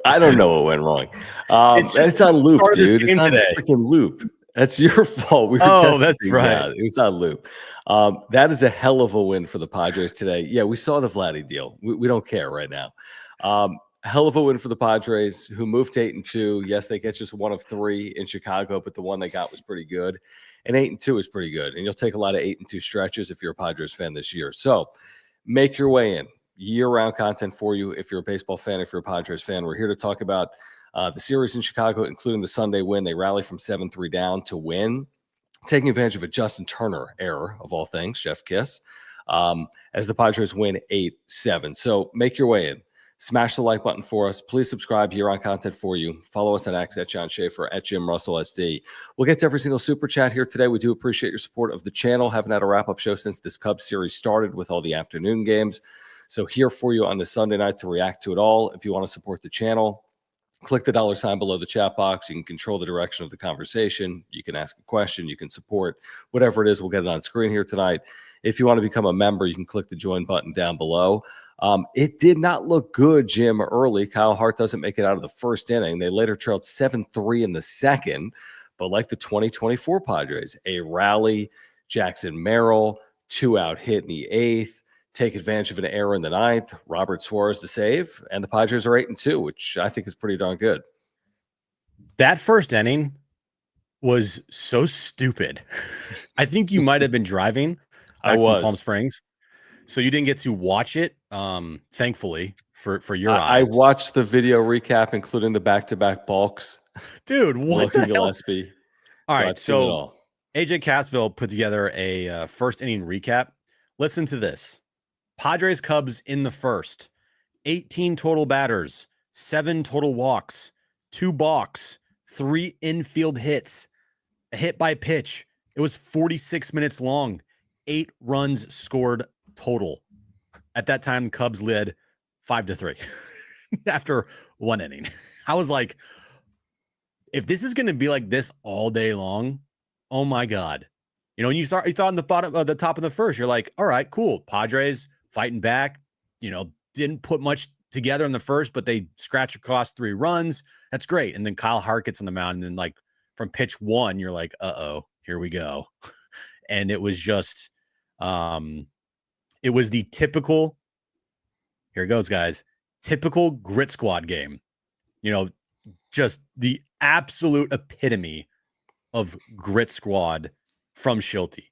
I don't know what went wrong. It's on loop, dude. It's on freaking loop. That's your fault. We were testing things out. It was on loop. That is a hell of a win for the Padres today. Yeah, we saw the Vladdy deal. We don't care right now. Hell of a win for the Padres, who moved to 8-2. Yes, they get just 1 of 3 in Chicago, but the one they got was pretty good. And 8-2 is pretty good. And you'll take a lot of 8-2 stretches if you're a Padres fan this year. So make your way in. Year-round content for you if you're a baseball fan, if you're a Padres fan. We're here to talk about the series in Chicago, including the Sunday win. They rally from 7-3 down to win, taking advantage of a Justin Turner error, of all things, Chef Kiss, as the Padres win 8-7. So make your way in. Smash the like button for us. Please subscribe here on content for you. Follow us on X at John Schaefer, at Jim Russell SD. We'll get to every single super chat here today. We do appreciate your support of the channel. Haven't had a wrap-up show since this Cubs series started with all the afternoon games. So here for you on this Sunday night to react to it all. If you want to support the channel, click the $ below the chat box. You can control the direction of the conversation. You can ask a question. You can support whatever it is. We'll get it on screen here tonight. If you want to become a member, you can click the join button down below. It did not look good, Jim, early. Kyle Hart doesn't make it out of the first inning. They later trailed 7-3 in the second. But like the 2024 Padres, a rally, Jackson Merrill, 2-out hit in the 8th. Take advantage of an error in the 9th. Robert Suarez to save, and the Padres are 8-2, which I think is pretty darn good. That first inning was so stupid. I think you might have been driving back from Palm Springs, so you didn't get to watch it. Thankfully for your eyes, I watched the video recap, including the back-to-back balks. Dude, what the hell? Gillespie. All right, so AJ Casville put together a first inning recap. Listen to this. Padres Cubs in the first, 18 total batters, 7 total walks, 2 balks, 3 infield hits, a hit by pitch. It was 46 minutes long, 8 runs scored total. At that time, the Cubs led 5-3 after 1 inning. I was like, if this is going to be like this all day long, oh my God. You know, when you thought in the top of the first, you're like, all right, cool. Padres fighting back, you know, didn't put much together in the first, but they scratch across 3 runs. That's great. And then Kyle Hart gets on the mound. And then like from pitch 1, you're like, uh-oh, here we go. And it was just, it was the typical, here it goes, guys, typical grit squad game. You know, just the absolute epitome of grit squad from Schulte.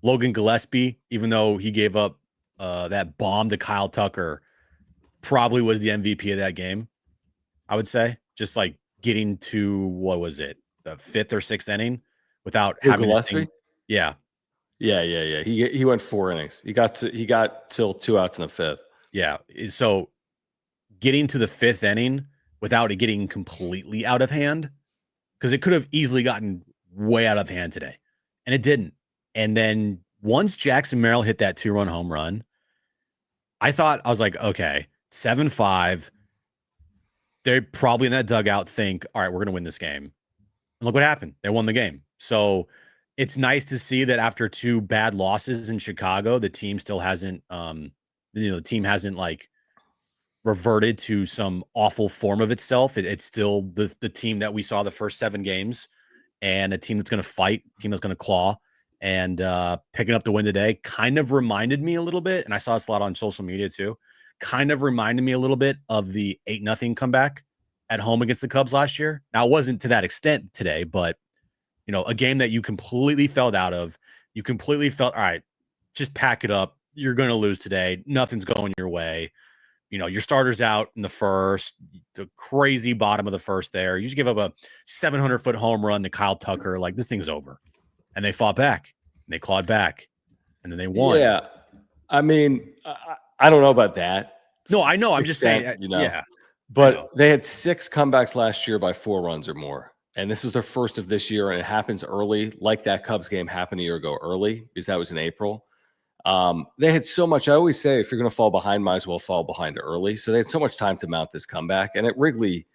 Logan Gillespie, even though he gave up that bomb to Kyle Tucker, probably was the MVP of that game, I would say. Just like getting to, what was it, the 5th or 6th inning without having Gillespie? Yeah. He went 4 innings. He got till 2 outs in the 5th. Yeah. So getting to the 5th inning without it getting completely out of hand, because it could have easily gotten way out of hand today, and it didn't. And then once Jackson Merrill hit that 2-run home run, I was like, okay, 7-5. They're probably in that dugout think, all right, we're going to win this game. And look what happened. They won the game. So it's nice to see that after 2 bad losses in Chicago, the team still hasn't, the team hasn't like reverted to some awful form of itself. It's still the team that we saw the first 7 games, and a team that's going to fight, a team that's going to claw. And picking up the win today kind of reminded me a little bit, and I saw this a lot on social media too, kind of reminded me a little bit of the 8-0 comeback at home against the Cubs last year. Now, it wasn't to that extent today, but, you know, a game that you completely felt out of. You completely felt, all right, just pack it up. You're going to lose today. Nothing's going your way. You know, your starter's out in the first, the crazy bottom of the first there. You just give up a 700-foot home run to Kyle Tucker. Like, this thing's over. And they fought back, and they clawed back, and then they won. Yeah. I mean, I don't know about that. No, I know. I'm just saying, you know. Yeah. But they had 6 comebacks last year by 4 runs or more. And this is their first of this year, and it happens early, like that Cubs game happened a year ago early, because that was in April. They had so much. I always say, if you're going to fall behind, might as well fall behind early. So they had so much time to mount this comeback. And at Wrigley,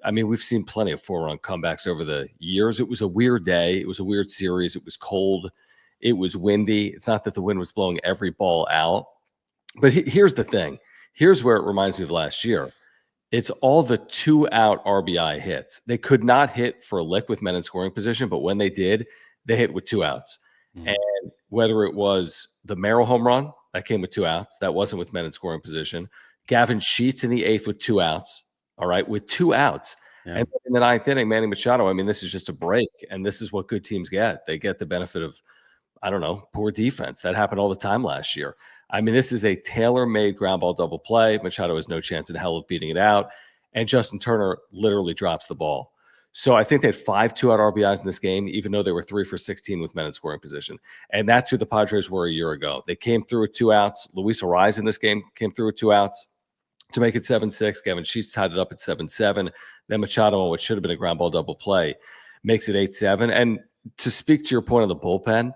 I mean, we've seen plenty of 4-run comebacks over the years. It was a weird day. It was a weird series. It was cold. It was windy. It's not that the wind was blowing every ball out. But here's the thing. Here's where it reminds me of last year. It's all the 2-out RBI hits. They could not hit for a lick with men in scoring position, but when they did, they hit with 2 outs. And whether it was the Merrill home run that came with 2 outs, that wasn't with men in scoring position. Gavin Sheets in the 8th with 2 outs. All right, with 2 outs. Yeah. And in the 9th inning, Manny Machado, I mean, this is just a break. And this is what good teams get. They get the benefit of, I don't know, poor defense. That happened all the time last year. I mean, this is a tailor-made ground ball double play. Machado has no chance in hell of beating it out. And Justin Turner literally drops the ball. So I think they had 5 2-out RBIs in this game, even though they were 3 for 16 with men in scoring position. And that's who the Padres were a year ago. They came through with 2 outs. Luis Arraez in this game came through with 2 outs to make it 7-6. Gavin Sheets tied it up at 7-7. Then Machado, on what should have been a ground ball double play, makes it 8-7. And to speak to your point on the bullpen,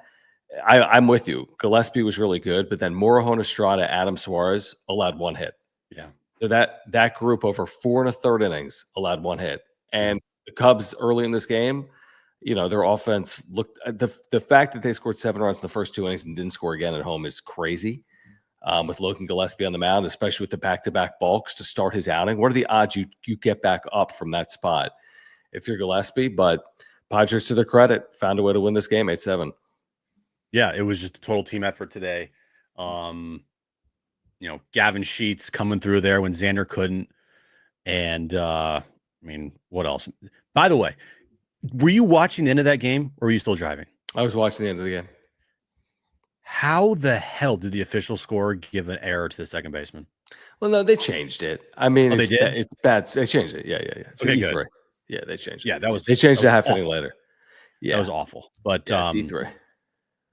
I'm with you. Gillespie was really good, but then Morejon, Estrada, Adam Suarez allowed 1 hit. Yeah. So that group over 4 1/3 innings allowed 1 hit. And the Cubs early in this game, you know, their offense looked the fact that they scored 7 runs in the first 2 innings and didn't score again at home is crazy. With Logan Gillespie on the mound, especially with the back-to-back balks to start his outing. What are the odds you get back up from that spot if you're Gillespie? But Padres, to their credit, found a way to win this game 8-7. Yeah, it was just a total team effort today. You know, Gavin Sheets coming through there when Xander couldn't. And I mean, what else? By the way, were you watching the end of that game or were you still driving? I was watching the end of the game. How the hell did the official score give an error to the second baseman? Well, no, they changed it. I mean, they did? It's bad. They changed it. Yeah. It's okay, E3. Good. Yeah, they changed it. Yeah, they changed it a half awful. inning later. Yeah, that was awful. But it's E3.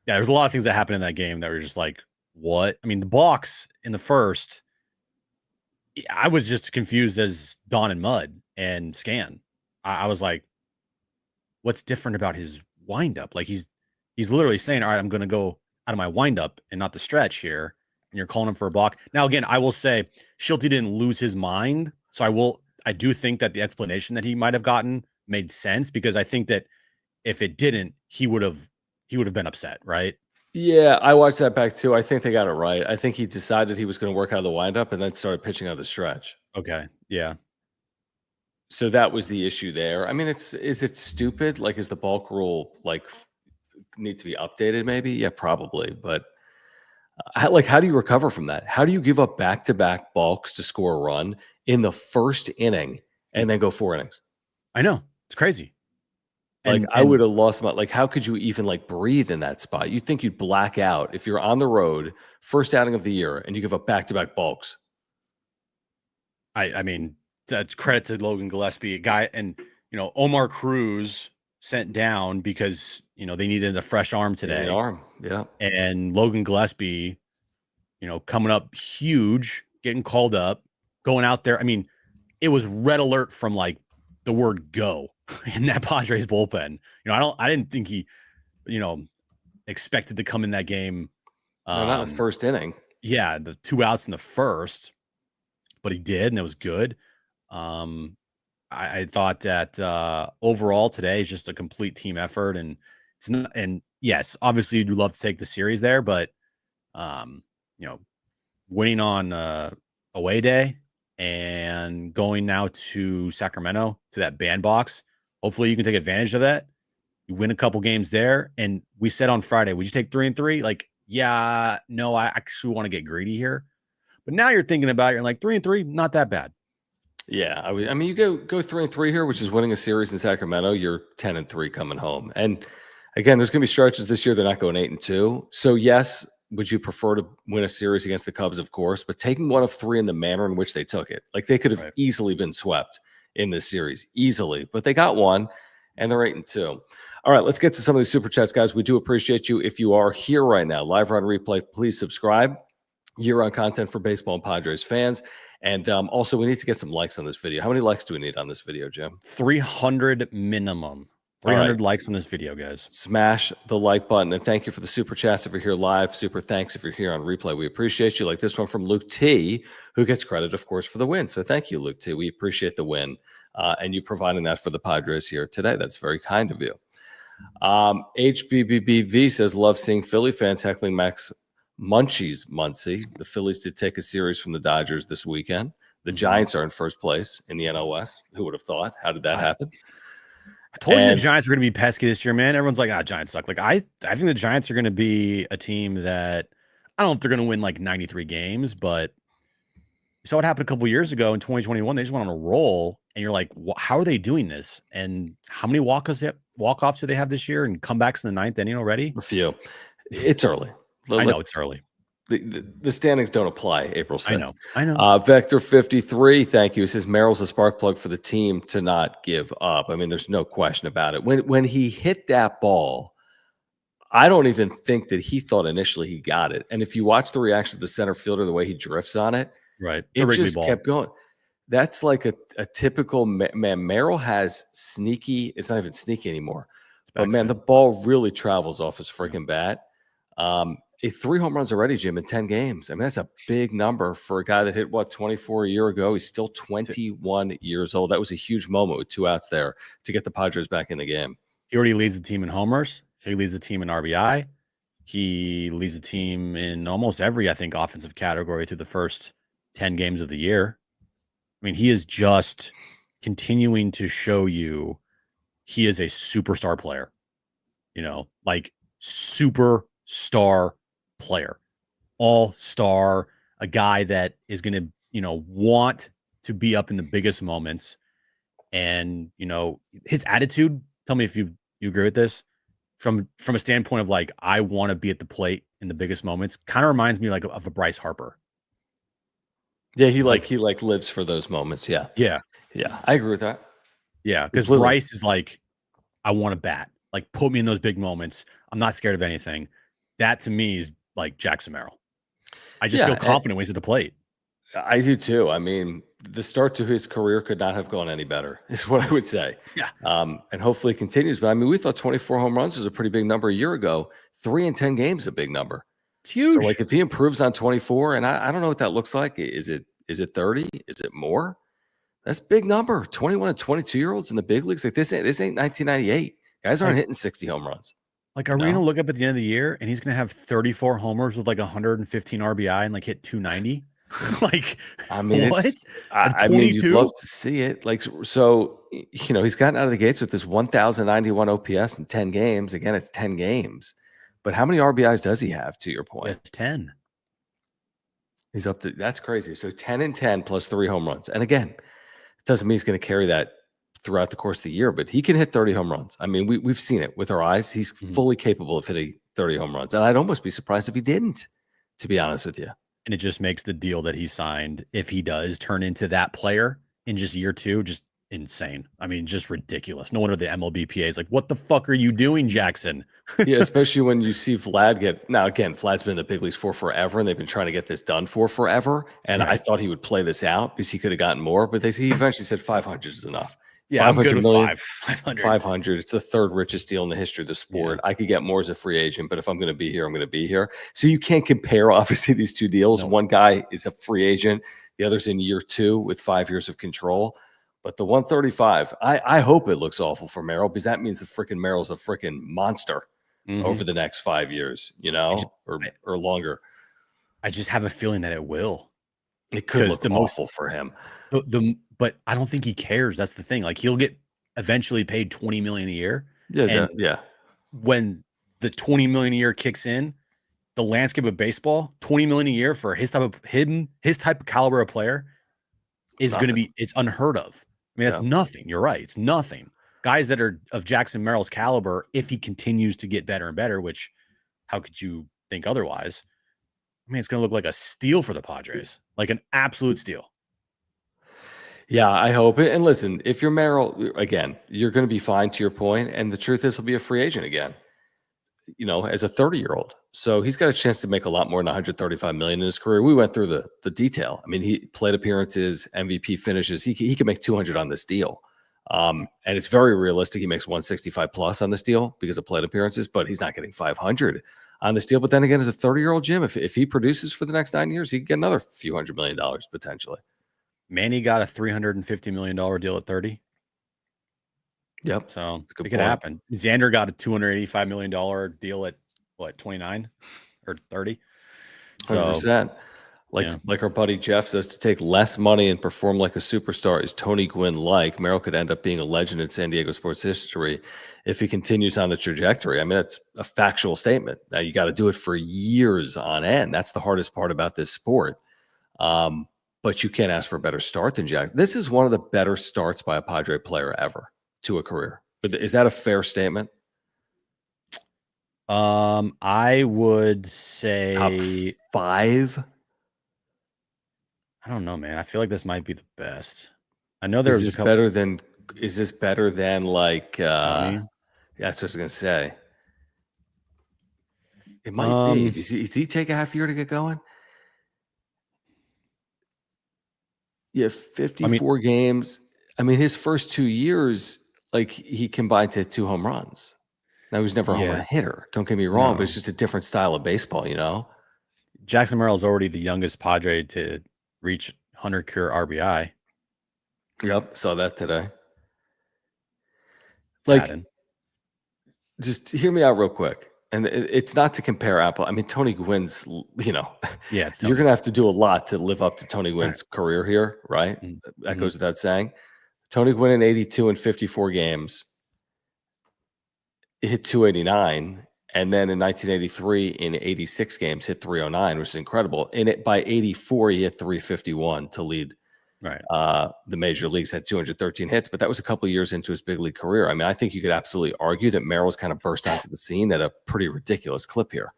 Yeah, there's a lot of things that happened in that game that were just like, what? I mean, the balks in the first, I was just confused as Don and Mud and Scan. I was like, what's different about his windup? Like he's literally saying, all right, I'm going to go out of my windup and not the stretch here. And you're calling him for a balk. Now, again, I will say Schulte didn't lose his mind. So I do think that the explanation that he might have gotten made sense, because I think that if it didn't, he would have been upset, right? Yeah, I watched that back too. I think they got it right. I think he decided he was going to work out of the windup and then started pitching out of the stretch. Okay. Yeah. So that was the issue there. I mean, is it stupid? Like, is the bulk rule need to be updated? Maybe. Yeah, probably. But how do you recover from that? How do you give up back-to-back balks to score a run in the first inning and then go 4 innings? I know, it's crazy. I would have lost my, how could you even breathe in that spot? You'd think you'd black out if you're on the road, first outing of the year, and you give up back-to-back balks. I mean, that's credit to Logan Gillespie, a guy, and Omar Cruz sent down because they needed a fresh arm today. Yeah. And Logan Gillespie, coming up huge, getting called up, going out there. I mean, it was red alert from the word go in that Padres bullpen. I didn't think he, expected to come in that game. No, not in the first inning. Yeah, the 2 outs in the first, but he did, and it was good. I thought that overall today is just a complete team effort, and it's not. And yes, obviously you'd love to take the series there, but winning on away day and going now to Sacramento to that bandbox. Hopefully you can take advantage of that. You win a couple games there. And we said on Friday, would you take 3-3? Yeah, no, I actually want to get greedy here. But now you're thinking about it, you're like 3-3, not that bad. Yeah, I mean, you go 3-3 here, which is winning a series in Sacramento. You're 10-3 coming home. And again, there's going to be stretches this year they're not going 8-2. So yes, would you prefer to win a series against the Cubs? Of course, but taking 1 of 3 in the manner in which they took it, they could have easily been swept in this series, easily. But they got 1, and they're 8-2. All right, let's get to some of the super chats, guys. We do appreciate you. If you are here right now, live or on replay, please subscribe. Year-round content for baseball and Padres fans. And also, we need to get some likes on this video. How many likes do we need on this video, Jim? 300 minimum. 300 likes on this video, guys. Smash the like button. And thank you for the super chats if you're here live. Super thanks if you're here on replay. We appreciate you. Like this one from Luke T, who gets credit, of course, for the win. So thank you, Luke T. We appreciate the win and you providing that for the Padres here today. That's very kind of you. HBBBV says, love seeing Philly fans heckling Max Muncie. The Phillies did take a series from the Dodgers this weekend. The Giants are in first place in the NOS. Who would have thought? How did that happen? I told you the Giants were going to be pesky this year, man. Everyone's like, Giants suck. Like, I think the Giants are going to be a team that I don't know if they're going to win like 93 games, but you saw what happened a couple years ago in 2021. They just went on a roll, and you're like, how are they doing this? And how many walk-offs do they have this year and comebacks in the ninth inning already? A few. It's early. I know it's early. The standings don't apply April 6th. I know. Vector 53, thank you. It says Merrill's a spark plug for the team to not give up. I mean, there's no question about it. When he hit that ball, I don't even think that he thought initially he got it. And if you watch the reaction of the center fielder, the way he drifts on it, right, it just kept going. That's like a typical man. Merrill has sneaky. It's not even sneaky anymore. But man, the ball really travels off his freaking bat. 3 home runs already, Jim, in 10 games. I mean, that's a big number for a guy that hit 24 a year ago. He's still 21 years old. That was a huge moment with 2 outs there to get the Padres back in the game. He already leads the team in homers. He leads the team in RBI. He leads the team in almost every, I think, offensive category through the first 10 games of the year. I mean, he is just continuing to show you he is a superstar player. Like superstar player, all-star, a guy that is going to, want to be up in the biggest moments. And, his attitude, tell me if you agree with this, from a standpoint of like, I want to be at the plate in the biggest moments, kind of reminds me like of a Bryce Harper. Yeah, he lives for those moments. Yeah. I agree with that. Yeah, because Bryce is like, I want to bat. Like, put me in those big moments. I'm not scared of anything. That to me is like Jackson Merrill. I just feel confident when he's at the plate. I do too. I mean, the start to his career could not have gone any better, is what I would say. Yeah. And hopefully it continues. But I mean, we thought 24 home runs was a pretty big number a year ago. 3 in 10 games is a big number. It's huge. So like if he improves on 24, and I don't know what that looks like. Is it 30? Is it more? That's a big number. 21 and 22-year-olds in the big leagues. Like this ain't 1998. Guys aren't hitting 60 home runs. Like, are we going to look up at the end of the year and he's going to have 34 homers with like 115 RBI and like hit 290? Like, I mean, what? I mean, you'd love to see it. Like, so, he's gotten out of the gates with this 1,091 OPS in 10 games. Again, it's 10 games. But how many RBIs does he have, to your point? It's 10. He's up to, that's crazy. So 10 and 10 plus 3 home runs. And again, it doesn't mean he's going to carry that throughout the course of the year, but he can hit 30 home runs. I mean, we've seen it with our eyes. He's fully capable of hitting 30 home runs. And I'd almost be surprised if he didn't, to be honest with you. And it just makes the deal that he signed, if he does turn into that player in just year 2, just insane. I mean, just ridiculous. No wonder the MLBPA is like, what the fuck are you doing, Jackson? Yeah, especially when you see Vlad now again, Vlad's been in the big leagues for forever, and they've been trying to get this done for forever. And I thought he would play this out because he could have gotten more, but he eventually said 500 is enough. Yeah, 500 million, 500. 500. It's the 3rd richest deal in the history of the sport. Yeah. I could get more as a free agent, but if I'm going to be here, I'm going to be here. So you can't compare, obviously, these 2 deals. No. One guy is a free agent. The other's in year 2 with 5 years of control. But the 135, I hope it looks awful for Merrill, because that means the freaking Merrill's a freaking monster over the next 5 years, or longer. I just have a feeling that it will. It could look awful for him. But I don't think he cares. That's the thing. Like, he'll get eventually paid $20 million a year. Yeah. When the $20 million a year kicks in, the landscape of baseball, $20 million a year for his type of caliber of player is going to be, it's unheard of. I mean, that's nothing. You're right. It's nothing. Guys that are of Jackson Merrill's caliber, if he continues to get better and better, which how could you think otherwise? I mean, it's going to look like a steal for the Padres, like an absolute steal. Yeah, I hope it. And listen, if you're Merrill, again, you're going to be fine, to your point. And the truth is, he'll be a free agent again, as a 30-year-old. So he's got a chance to make a lot more than $135 million in his career. We went through the detail. I mean, he played appearances, MVP finishes. He can make 200 on this deal. And it's very realistic. He makes 165 plus on this deal because of plate appearances, but he's not getting 500 on this deal. But then again, as a 30-year-old, Jim, if he produces for the next 9 years, he could get another few $100 million potentially. Manny got a $350 million deal at 30. Yep. So it could happen. Xander got a $285 million deal at 29 or 30. So, 100%. Like our buddy Jeff says, to take less money and perform like a superstar is Tony Gwynn-like. Merrill could end up being a legend in San Diego sports history if he continues on the trajectory. I mean, that's a factual statement. Now, you got to do it for years on end. That's the hardest part about this sport. But you can't ask for a better start than Jackson. This is one of the better starts by a Padre player ever to a career. But is that a fair statement? I would say top 5. I don't know, man. I feel like this might be the best. I know there's is this better than like Tony? That's what I was gonna say. It might be. Did he take a half year to get going? Yeah, 54 games. I mean, his first 2 years, like he combined to 2 home runs. Now, he was never a home run hitter. Don't get me wrong, but it's just a different style of baseball, you know? Jackson Merrill is already the youngest Padre to reach 100 career RBI. Yep, saw that today. Just hear me out real quick. And it's not to compare Apple. I mean, Tony Gwynn's, you're going to have to do a lot to live up to Tony Gwynn's career here, right? Mm-hmm. That goes without saying. Tony Gwynn in 82 and 54 games. He hit 289. And then in 1983, in 86 games, hit 309, which is incredible. And by 84, he hit 351 to lead the major leagues, had 213 hits. But that was a couple of years into his big league career. I mean, I think you could absolutely argue that Merrill's kind of burst onto the scene at a pretty ridiculous clip here.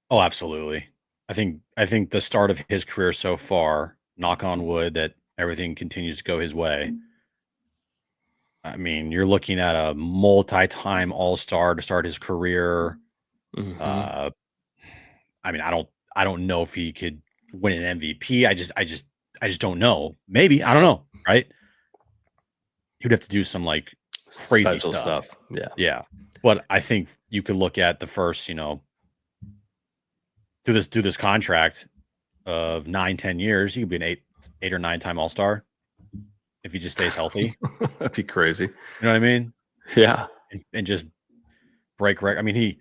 Oh, absolutely. I think the start of his career so far, knock on wood, that everything continues to go his way. I mean, you're looking at a multi-time All-Star to start his career. Mm-hmm. I mean, I don't know if he could win an MVP. I just don't know. Maybe, I don't know. Right? He'd have to do some like crazy special stuff. Yeah. Yeah. But I think you could look at the first, through this contract of 9-10 years, he could be an 8 or 9 time All-Star if he just stays healthy. That'd be crazy. You know what I mean? Yeah. And just break record. I mean, he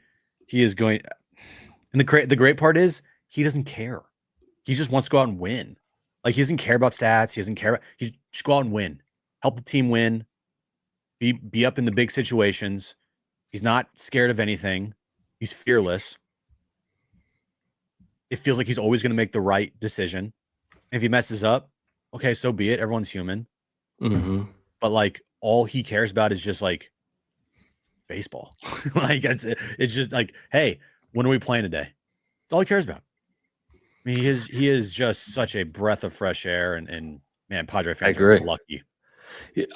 is going. And the great part is he doesn't care. He just wants to go out and win. Like, he doesn't care about stats. He doesn't care. He just go out and win. Help the team win. Be up in the big situations. He's not scared of anything. He's fearless. It feels like he's always going to make the right decision. And if he messes up, okay, so be it. Everyone's human. Mm-hmm. But like, all he cares about is just like baseball. Like, it's just like, hey, when are we playing today? That's all he cares about. I mean, he is just such a breath of fresh air, and man, Padre fans are lucky.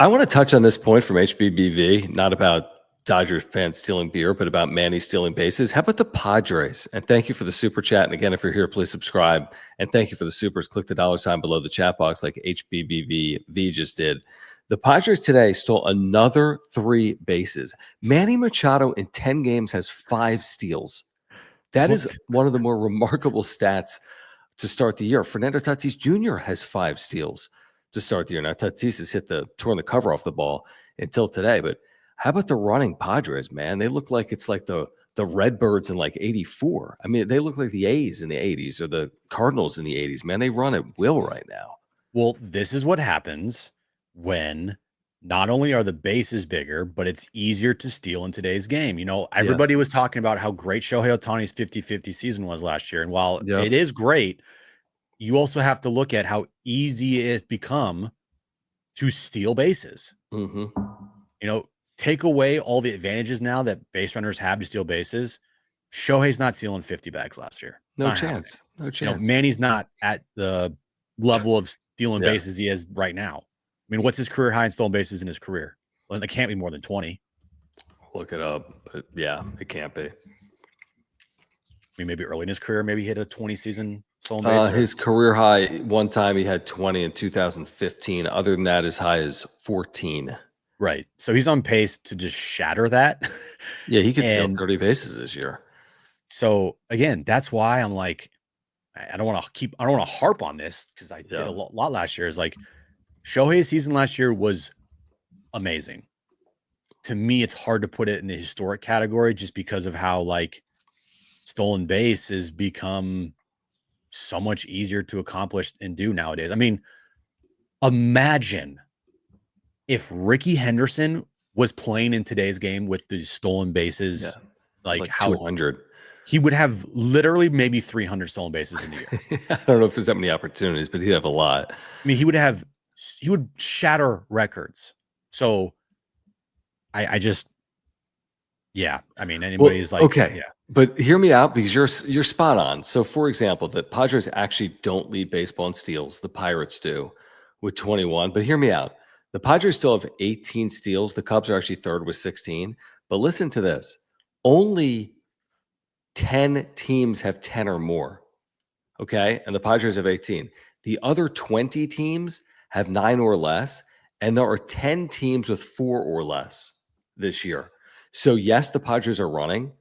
I want to touch on this point from HBBV, not about Dodgers fans stealing beer, but about Manny stealing bases. How about the Padres? And thank you for the super chat. And again, if you're here, please subscribe. And thank you for the supers. Click the $ below the chat box like HBBV just did. The Padres today stole another 3 bases. Manny Machado in 10 games has 5 steals. That is one of the more remarkable stats to start the year. Fernando Tatis Jr. has 5 steals to start the year. Now, Tatis has torn the cover off the ball until today, but how about the running Padres, man? They look like it's like the Redbirds in like 84. I mean, they look like the A's in the 80s or the Cardinals in the 80s, man. They run at will right now. Well, this is what happens when not only are the bases bigger, but it's easier to steal in today's game. Everybody was talking about how great Shohei Ohtani's 50-50 season was last year. And while it is great, you also have to look at how easy it has become to steal bases. Mm-hmm. Take away all the advantages now that base runners have to steal bases. Shohei's not stealing 50 bags last year. No chance. No chance. Manny's not at the level of stealing bases he is right now. I mean, what's his career high in stolen bases in his career? Well, it can't be more than 20. Look it up. But yeah, it can't be. I mean, maybe early in his career, maybe he hit a 20 season stolen base. His career high, one time he had 20 in 2015. Other than that, his high is 14. Right. So he's on pace to just shatter that. Yeah, he could steal 30 bases this year. So again, that's why I'm like, I don't want to harp on this because I did a lot last year. Is like, Shohei's season last year was amazing. To me, it's hard to put it in the historic category just because of how like stolen base has become so much easier to accomplish and do nowadays. I mean, imagine if Ricky Henderson was playing in today's game with the stolen bases, like how 200. He would have literally maybe 300 stolen bases in a year. I don't know if there's that many opportunities, but he'd have a lot. I mean, he would shatter records. So I just, yeah. I mean, anybody's okay. Yeah. But hear me out, because you're spot on. So, for example, the Padres actually don't lead baseball in steals. The Pirates do with 21. But hear me out. The Padres still have 18 steals. The Cubs are actually third with 16. But listen to this. Only 10 teams have 10 or more. Okay? And the Padres have 18. The other 20 teams have 9 or less. And there are 10 teams with 4 or less this year. So, yes, the Padres are running,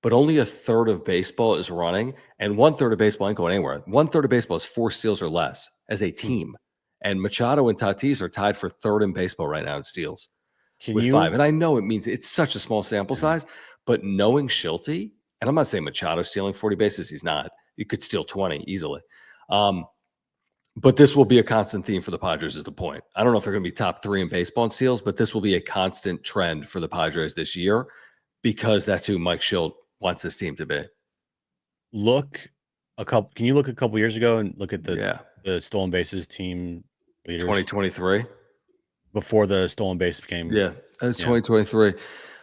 but only a third of baseball is running, and 1/3 of baseball ain't going anywhere. 1/3 of baseball is 4 steals or less as a team. And Machado and Tatis are tied for third in baseball right now in steals with 5. And I know it means it's such a small sample size, but knowing Schulte, and I'm not saying Machado stealing 40 bases, he's not. You could steal 20 easily. But this will be a constant theme for the Padres is the point. I don't know if they're going to be top 3 in baseball in steals, but this will be a constant trend for the Padres this year because that's who Mike Schilt wants this team to be. Can you look a couple years ago and look at the stolen bases team leaders? 2023? Before the stolen base became. Yeah, that was 2023.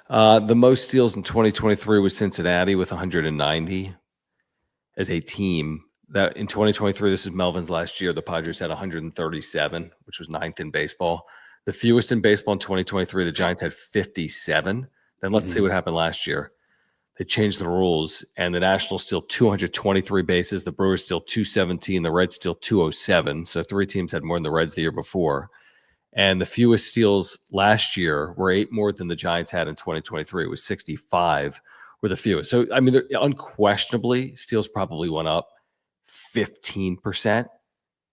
The most steals in 2023 was Cincinnati with 190 as a team. That in 2023, this is Melvin's last year, the Padres had 137, which was 9th in baseball. The fewest in baseball in 2023, the Giants had 57. Then let's see what happened last year. They changed the rules, and the Nationals steal 223 bases. The Brewers steal 217. The Reds steal 207. So 3 teams had more than the Reds the year before. And the fewest steals last year were 8 more than the Giants had in 2023. It was 65 were the fewest. So, I mean, unquestionably, steals probably went up 15%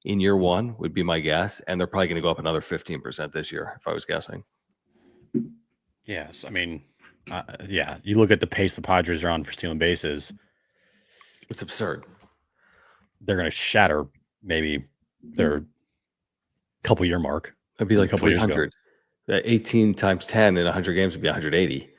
in year 1 would be my guess. And they're probably going to go up another 15% this year, if I was guessing. Yes. I mean, you look at the pace the Padres are on for stealing bases. It's absurd. They're going to shatter maybe their couple-year mark. It'd be like 300. 18 times 10 in 100 games would be 180.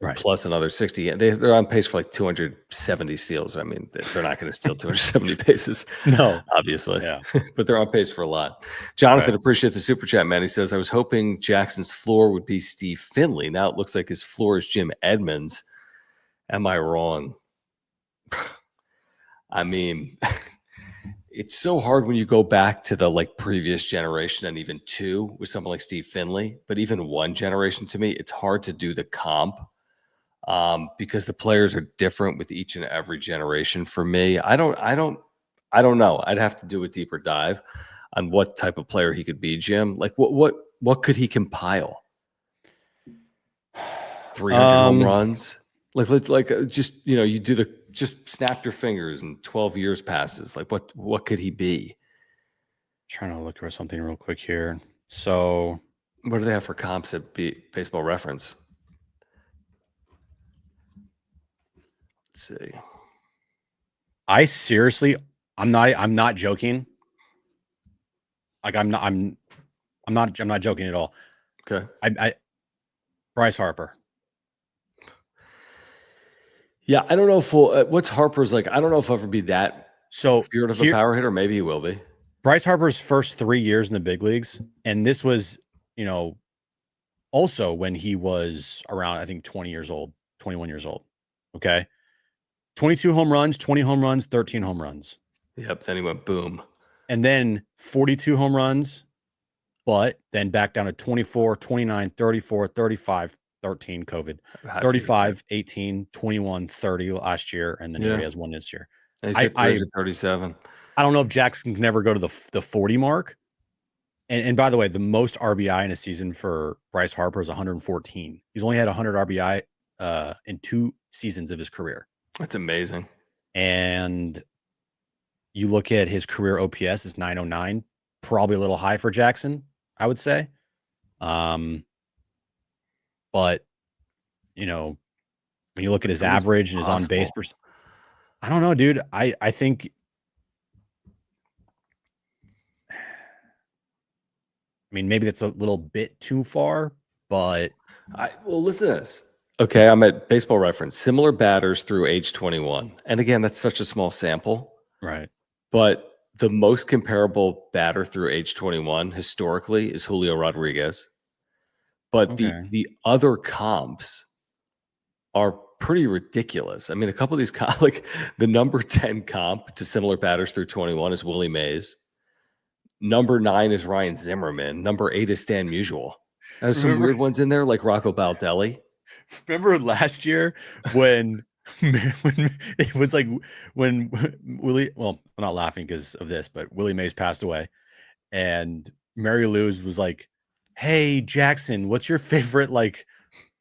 Right. Plus another 60. They're on pace for like 270 steals. I mean, they're not going to steal 270 bases. No. Obviously. Yeah. But they're on pace for a lot. Jonathan, appreciate the super chat, man. He says, I was hoping Jackson's floor would be Steve Finley. Now it looks like his floor is Jim Edmonds. Am I wrong? I mean, it's so hard when you go back to the previous generation and even 2 with someone like Steve Finley, but even 1 generation to me, it's hard to do the comp because the players are different with each and every generation. For me, I don't know. I'd have to do a deeper dive on what type of player he could be, Jim. Like what could he compile? 300 home runs? Just, you do just snap your fingers and 12 years passes. Like what could he be? Trying to look for something real quick here. So what do they have for comps at Baseball Reference? Let's see. I seriously, I'm not joking. Like I'm not joking at all. Okay. Bryce Harper. Yeah, I don't know if what's Harper's like. I don't know if he'll ever be that feared of a power hitter. Maybe he will be. Bryce Harper's first 3 years in the big leagues, and this was, also when he was around, I think, 21 years old. Okay. 22 home runs, 20 home runs, 13 home runs. Yep. Then he went boom. And then 42 home runs, but then back down to 24, 29, 34, 35, 13 COVID, 35, 18, 21, 30 last year. And then he has 1 this year. And he's at 37. I don't know if Jackson can never go to the 40 mark. And by the way, the most RBI in a season for Bryce Harper is 114. He's only had 100 RBI in 2 seasons of his career. That's amazing. And you look at his career OPS is 909, probably a little high for Jackson, I would say. But when you look at his average and his on base percent, I don't know, dude. I think. I mean, maybe that's a little bit too far, but well, listen to this. Okay, I'm at Baseball Reference. Similar batters through age 21, and again, that's such a small sample, right? But the most comparable batter through age 21 historically is Julio Rodriguez. But the other comps are pretty ridiculous. I mean, a couple of these like the number 10 comp to similar batters through 21 is Willie Mays. Number 9 is Ryan Zimmerman. Number 8 is Stan Musial. There's some weird ones in there, like Rocco Baldelli. Remember last year when it was like when Willie, well, I'm not laughing because of this, but Willie Mays passed away, and Mary Lou's was like, "Hey Jackson, what's your favorite like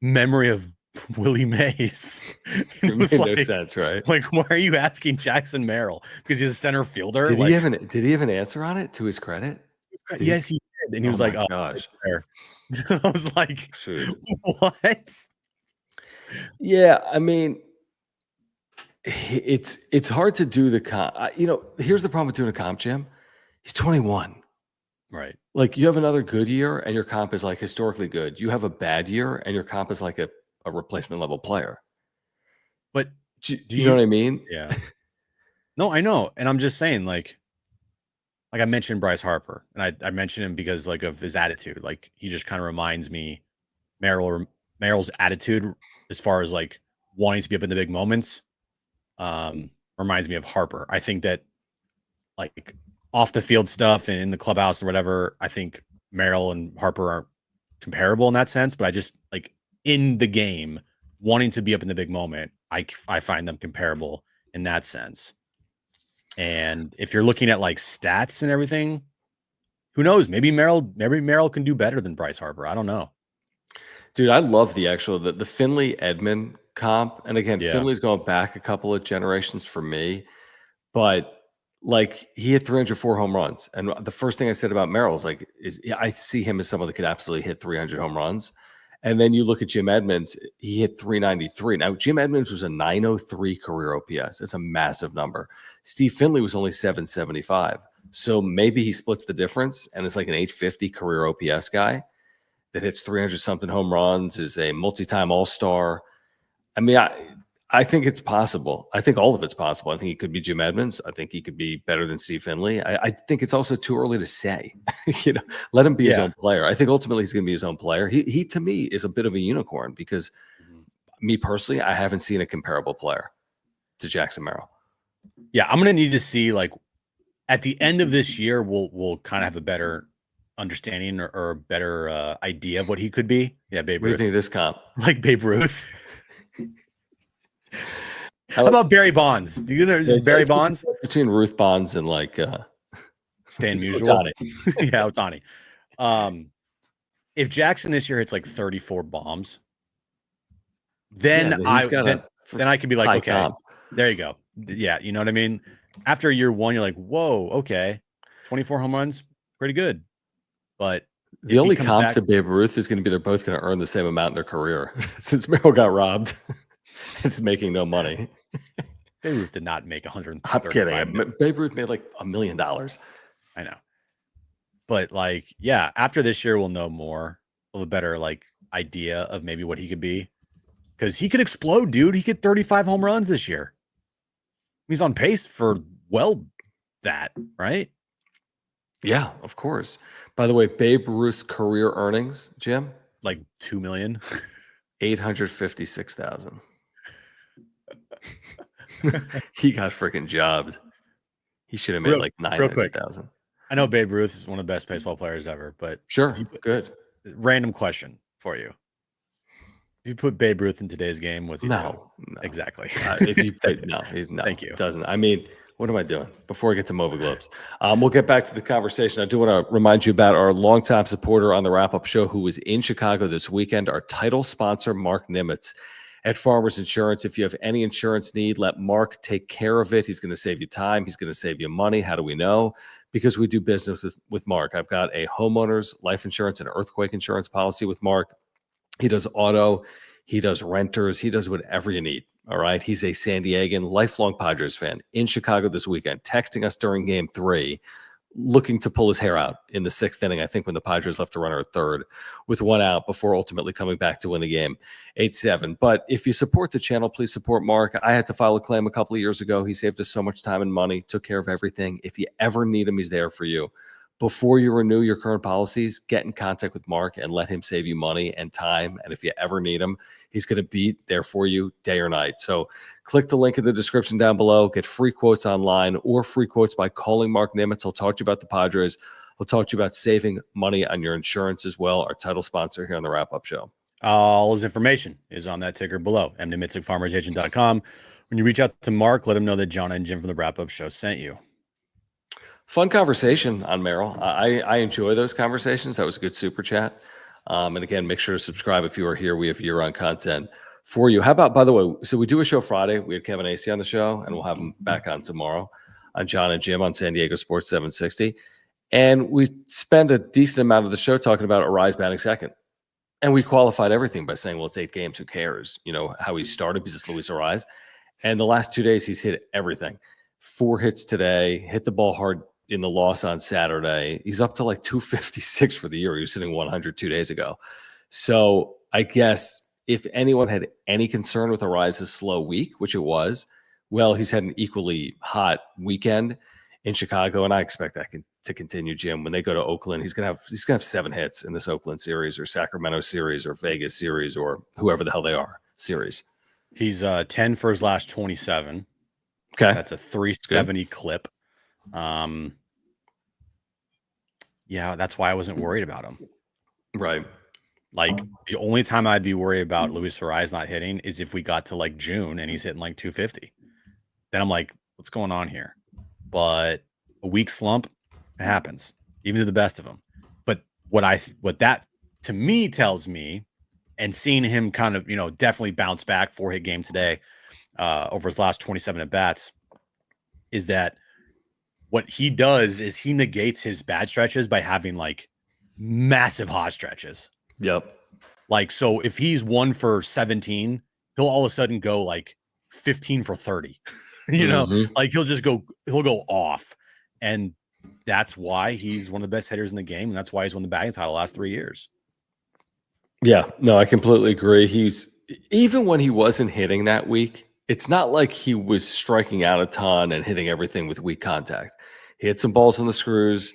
memory of Willie Mays?" It made no sense, right? Like, why are you asking Jackson Merrill? Because he's a center fielder. Did he have an answer on it? To his credit, yes, he did, and he was like, "Oh gosh." I was like, "What?" Yeah, I mean, it's hard to do the comp. Here's the problem with doing a comp, Jim. He's 21. Right. Like, you have another good year and your comp is like historically good. You have a bad year and your comp is like a replacement level player. But do you know what I mean? Yeah. No, I know. And I'm just saying, like I mentioned Bryce Harper, and I mentioned him because like of his attitude. Like, he just kind of reminds me Merrill's attitude as far as like wanting to be up in the big moments. Reminds me of Harper. I think that like off the field stuff and in the clubhouse or whatever, I think Merrill and Harper are comparable in that sense, but I just like in the game wanting to be up in the big moment, I find them comparable in that sense. And if you're looking at like stats and everything, who knows? Maybe Merrill can do better than Bryce Harper. I don't know. Dude, I love the Finley Edman comp. And again, Finley's going back a couple of generations for me, but like, he hit 304 home runs. And the first thing I said about Merrill is I see him as someone that could absolutely hit 300 home runs. And then you look at Jim Edmonds, he hit 393. Now, Jim Edmonds was a 903 career OPS. That's a massive number. Steve Finley was only 775. So maybe he splits the difference and is like an 850 career OPS guy that hits 300 something home runs, is a multi-time all-star. I mean, I think it's possible. I think all of it's possible. I think he could be Jim Edmonds. I think he could be better than Steve Finley. I think it's also too early to say. Let him be his own player. I think ultimately he's going to be his own player. He to me is a bit of a unicorn because me personally, I haven't seen a comparable player to Jackson Merrill. Yeah, I'm going to need to see, like, at the end of this year, we'll kind of have a better understanding or a better idea of what he could be. Yeah, Babe Ruth. What do you think of this comp? Like Babe Ruth. How about Barry Bonds? Do you know Barry Bonds? Between Ruth Bonds and like Stan Musial. Yeah, Ohtani. If Jackson this year hits like 34 bombs, then I could be like, okay, comp. There you go. Yeah, you know what I mean? After year one, you're like, whoa, okay. 24 home runs, pretty good. But the only comp to Babe Ruth is going to be they're both going to earn the same amount in their career. Since Merrill got robbed, it's making no money. Babe Ruth did not make $135 I'm kidding. Babe Ruth made like $1 million. I know. But like, yeah, after this year, we'll know more. We'll have a better like idea of maybe what he could be. Because he could explode, dude. He could 35 home runs this year. He's on pace for that, right? Yeah, of course. By the way, Babe Ruth's career earnings, Jim? Like $2 million. 856,000. He got freaking jobbed. He should have made like 900,000. I know Babe Ruth is one of the best baseball players ever, but sure, good. Random question for you. If you put Babe Ruth in today's game, what's he doing? No. Exactly. He's no. Thank you. Doesn't. I mean, what am I doing? Before I get to Mova Globes, we'll get back to the conversation. I do want to remind you about our longtime supporter on the wrap-up show who was in Chicago this weekend, our title sponsor, Mark Nimitz at Farmers Insurance. If you have any insurance need, let Mark take care of it. He's going to save you time. He's going to save you money. How do we know? Because we do business with Mark. I've got a homeowner's life insurance and earthquake insurance policy with Mark. He does auto. He does renters. He does whatever you need. All right. He's a San Diegan, lifelong Padres fan in Chicago this weekend, texting us during game 3, looking to pull his hair out in the 6th inning, I think, when the Padres left a runner at third with 1 out before ultimately coming back to win the game 8-7. But if you support the channel, please support Mark. I had to file a claim a couple of years ago. He saved us so much time and money, took care of everything. If you ever need him, he's there for you. Before you renew your current policies, get in contact with Mark and let him save you money and time. And if you ever need him, he's going to be there for you day or night. So click the link in the description down below. Get free quotes online or free quotes by calling Mark Nimitz. He'll talk to you about the Padres. He'll talk to you about saving money on your insurance as well, our title sponsor here on the Wrap-Up Show. All his information is on that ticker below, mnimitz at farmersagent.com. When you reach out to Mark, let him know that John and Jim from the Wrap-Up Show sent you. Fun conversation on Merrill. I enjoy those conversations. That was a good super chat. And again, make sure to subscribe if you are here. We have year-round content for you. How about, by the way, so we do a show Friday. We had Kevin Acey on the show, and we'll have him back on tomorrow on John and Jim on San Diego Sports 760. And we spend a decent amount of the show talking about Arraez batting second. And we qualified everything by saying, well, it's 8 games. Who cares? You know, how he started because it's Luis Arraez. And the last 2 days, he's hit everything. 4 hits today, hit the ball hard in the loss on Saturday. He's up to like 256 for the year. He was sitting 100 2 days ago. So I guess if anyone had any concern with Arraez's slow week, which it was, well, he's had an equally hot weekend in Chicago, and I expect that to continue, Jim. When they go to Oakland, he's gonna have 7 hits in this Oakland series or Sacramento series or Vegas series or whoever the hell they are series. He's 10 for his last 27. Okay. That's a 370 clip. Yeah, that's why I wasn't worried about him. Right. Like, the only time I'd be worried about Luis Arraez not hitting is if we got to like June and he's hitting like 250. Then I'm like, what's going on here? But a weak slump, it happens, even to the best of them. But what that to me tells me, and seeing him kind of, definitely bounce back, 4-hit game today over his last 27 at bats, is that what he does is he negates his bad stretches by having like massive hot stretches. Yep. Like, so if he's 1 for 17, he'll all of a sudden go like 15 for 30. Like he'll go off. And that's why he's one of the best hitters in the game. And that's why he's won the batting title the last 3 years. Yeah, no, I completely agree. He's, even when he wasn't hitting that week, it's not like he was striking out a ton and hitting everything with weak contact. He had some balls on the screws.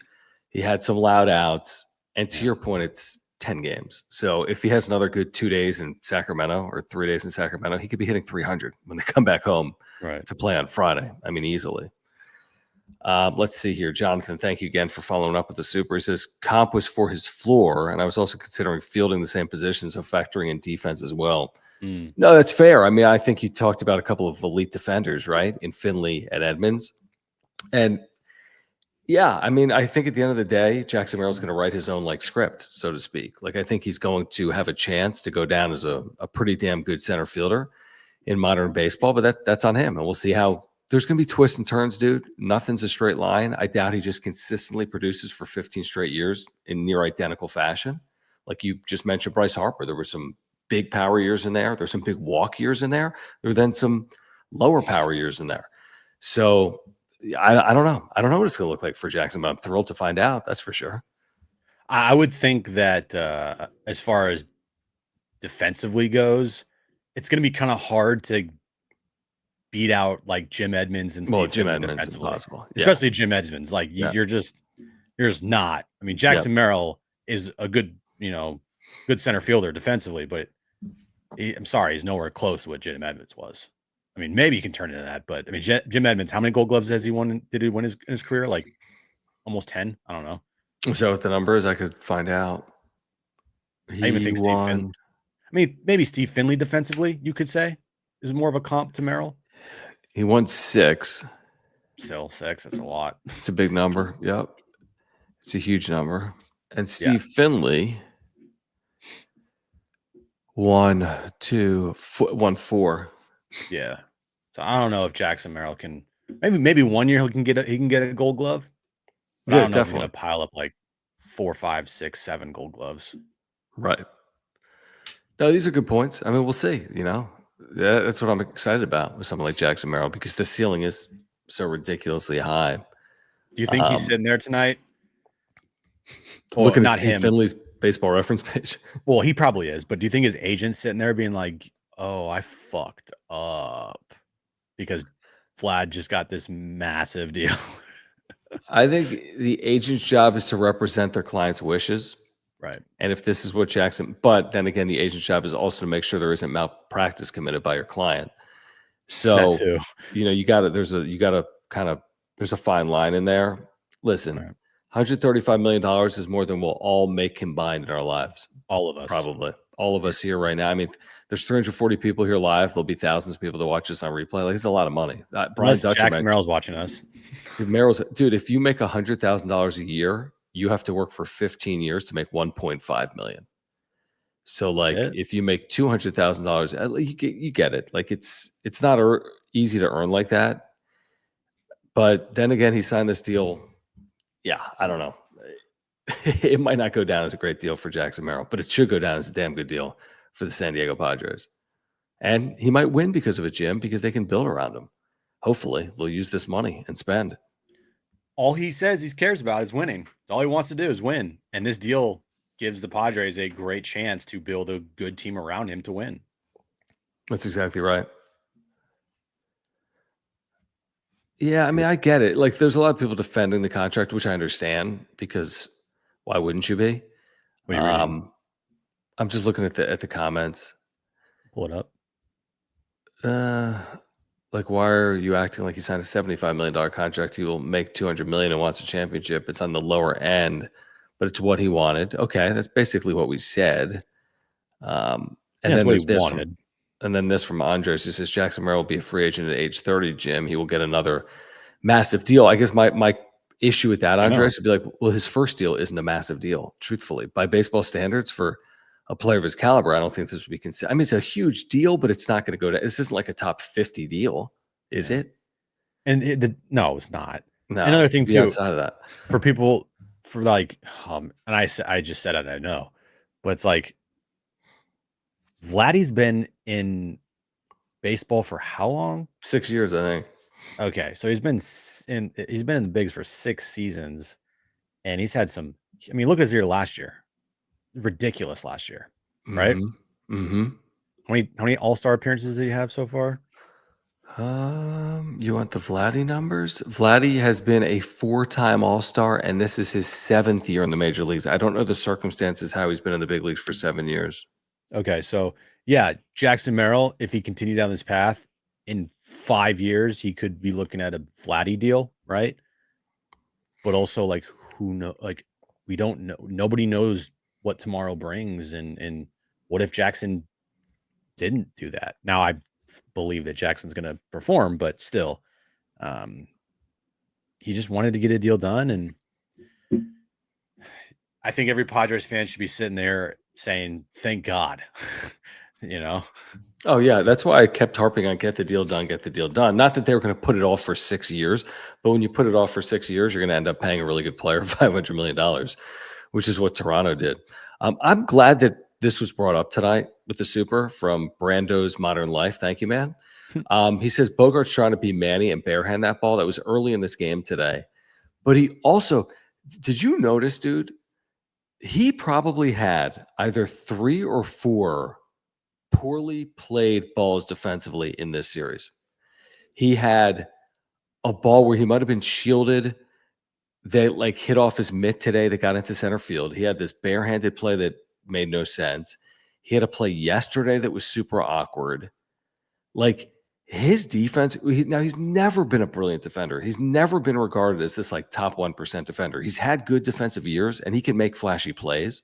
He had some loud outs. And to your point, it's 10 games. So if he has another good 2 days in Sacramento or 3 days in Sacramento, he could be hitting 300 when they come back home to play on Friday. I mean, easily. Let's see here. Jonathan, thank you again for following up with the super. He says comp was for his floor, and I was also considering fielding the same position, so factoring in defense as well. No, that's fair. I mean, I think you talked about a couple of elite defenders, right? In Finley and Edmonds. And yeah, I mean, I think at the end of the day, Jackson Merrill's going to write his own like script, so to speak. Like, I think he's going to have a chance to go down as a pretty damn good center fielder in modern baseball, but that's on him. And we'll see how there's going to be twists and turns, dude. Nothing's a straight line. I doubt he just consistently produces for 15 straight years in near identical fashion. Like you just mentioned, Bryce Harper, there were some big power years in there. There's some big walk years in there. There were then some lower power years in there. So I don't know. I don't know what it's going to look like for Jackson, but I'm thrilled to find out. That's for sure. I would think that as far as defensively goes, it's going to be kind of hard to beat out like Jim Edmonds and Steve Jim Finley Edmonds is impossible. Especially Jim Edmonds. Like you're just not. I mean, Jackson Merrill is a good, good center fielder defensively, but I'm sorry, he's nowhere close to what Jim Edmonds was. I mean, maybe he can turn into that, but I mean, Jim Edmonds, how many Gold Gloves has he won? Did he win in his career? Like almost 10? I don't know. Is that what the number is? I could find out. I even think Steve Finley. I mean, maybe Steve Finley defensively, you could say, is more of a comp to Merrill. He won 6. Still 6. That's a lot. It's a big number. Yep. It's a huge number. And Steve Finley won 4. Yeah. So I don't know if Jackson Merrill can maybe 1 year he can get a Gold Glove. But I don't know if he's going to pile up like 4, 5, 6, 7 Gold Gloves. Right. No, these are good points. I mean, we'll see. That's what I'm excited about with someone like Jackson Merrill because the ceiling is so ridiculously high. Do you think he's sitting there tonight? Looking at Steve Finley's baseball reference page. Well, he probably is, but do you think his agent's sitting there being like, "Oh, I fucked up because Vlad just got this massive deal"? I think the agent's job is to represent their client's wishes. Right. And if this is what Jackson, but then again, the agent's job is also to make sure there isn't malpractice committed by your client. So, there's a fine line in there. Listen, right. $135 million is more than we'll all make combined in our lives. All of us. Probably. All of us here right now. I mean, there's 340 people here live. There'll be thousands of people to watch this on replay. Like, it's a lot of money. Brian Jackson Merrill's watching us. Dude, if you make $100,000 a year, you have to work for 15 years to make $1.5 million. So, like, if you make $200,000, you get it. Like, it's not easy to earn like that. But then again, he signed this deal. Yeah, I don't know. It might not go down as a great deal for Jackson Merrill, but it should go down as a damn good deal for the San Diego Padres. And he might win because of it, Jim, because they can build around him. Hopefully, they'll use this money and spend. All he says he cares about is winning. All he wants to do is win. And this deal gives the Padres a great chance to build a good team around him to win. That's exactly right. Yeah, I mean, I get it. Like, there's a lot of people defending the contract, which I understand, because why wouldn't you be? What are you reading? I'm just looking at the comments. Pull it up. Like, why are you acting like he signed a $75 million contract? He will make $200 million and wants a championship. It's on the lower end, but it's what he wanted. Okay, that's basically what we said. And then there's this wanted. And then this from Andres. He says Jackson Merrill will be a free agent at age 30, Jim. He will get another massive deal. I guess my issue with that, Andres, would be like, well, his first deal isn't a massive deal, truthfully. By baseball standards, for a player of his caliber, I don't think this would be considered. I mean, it's a huge deal, but it's not going to go to. This isn't like a top 50 deal, is it? And no, it's not. No. Another thing too, outside of that, for people, for like, and I just said it, I know, but it's like, Vladdy's been in baseball for how long? 6 years, I think. Okay, so he's been in the bigs for 6 seasons, and he's had some. I mean, look at his year last year. Ridiculous last year, right? Mm-hmm. How many All-Star appearances did he have so far? You want the Vladdy numbers? Vladdy has been a 4-time All-Star, and this is his 7th year in the major leagues. I don't know the circumstances how he's been in the big leagues for 7 years. Okay, so yeah, Jackson Merrill, if he continued down this path, in 5 years, he could be looking at a Vladdy deal, right? But also, like, who know? Like, we don't know. Nobody knows what tomorrow brings, and what if Jackson didn't do that? Now, I believe that Jackson's going to perform, but still, he just wanted to get a deal done, and I think every Padres fan should be sitting there saying, "Thank God," you know. Oh yeah, that's why I kept harping on get the deal done, get the deal done. Not that they were going to put it off for 6 years, but when you put it off for 6 years, you're going to end up paying a really good player $500 million, which is what Toronto did. I'm glad that this was brought up tonight with the Super from Brando's Modern Life. Thank you, man. He says Bogaerts trying to be Manny and barehand that ball. That was early in this game today. But he also, did you notice, dude? He probably had either 3 or 4 poorly played balls defensively in this series. He had a ball where he might have been shielded that like hit off his mitt today that got into center field. He had this barehanded play that made no sense. He had a play yesterday that was super awkward. Like his defense, he's never been a brilliant defender. He's never been regarded as this like top 1% defender. He's had good defensive years and he can make flashy plays.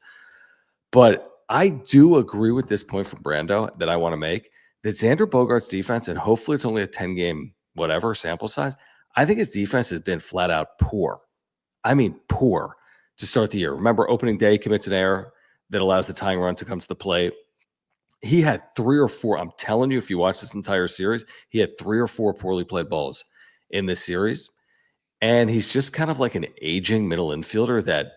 But I do agree with this point from Brando that I want to make that Xander Bogaerts' defense, and hopefully it's only a 10-game whatever sample size, I think his defense has been flat out poor. I mean, poor to start the year. Remember, opening day, he commits an error that allows the tying run to come to the plate. He had 3 or 4. I'm telling you, if you watch this entire series, he had 3 or 4 poorly played balls in this series. And he's just kind of like an aging middle infielder that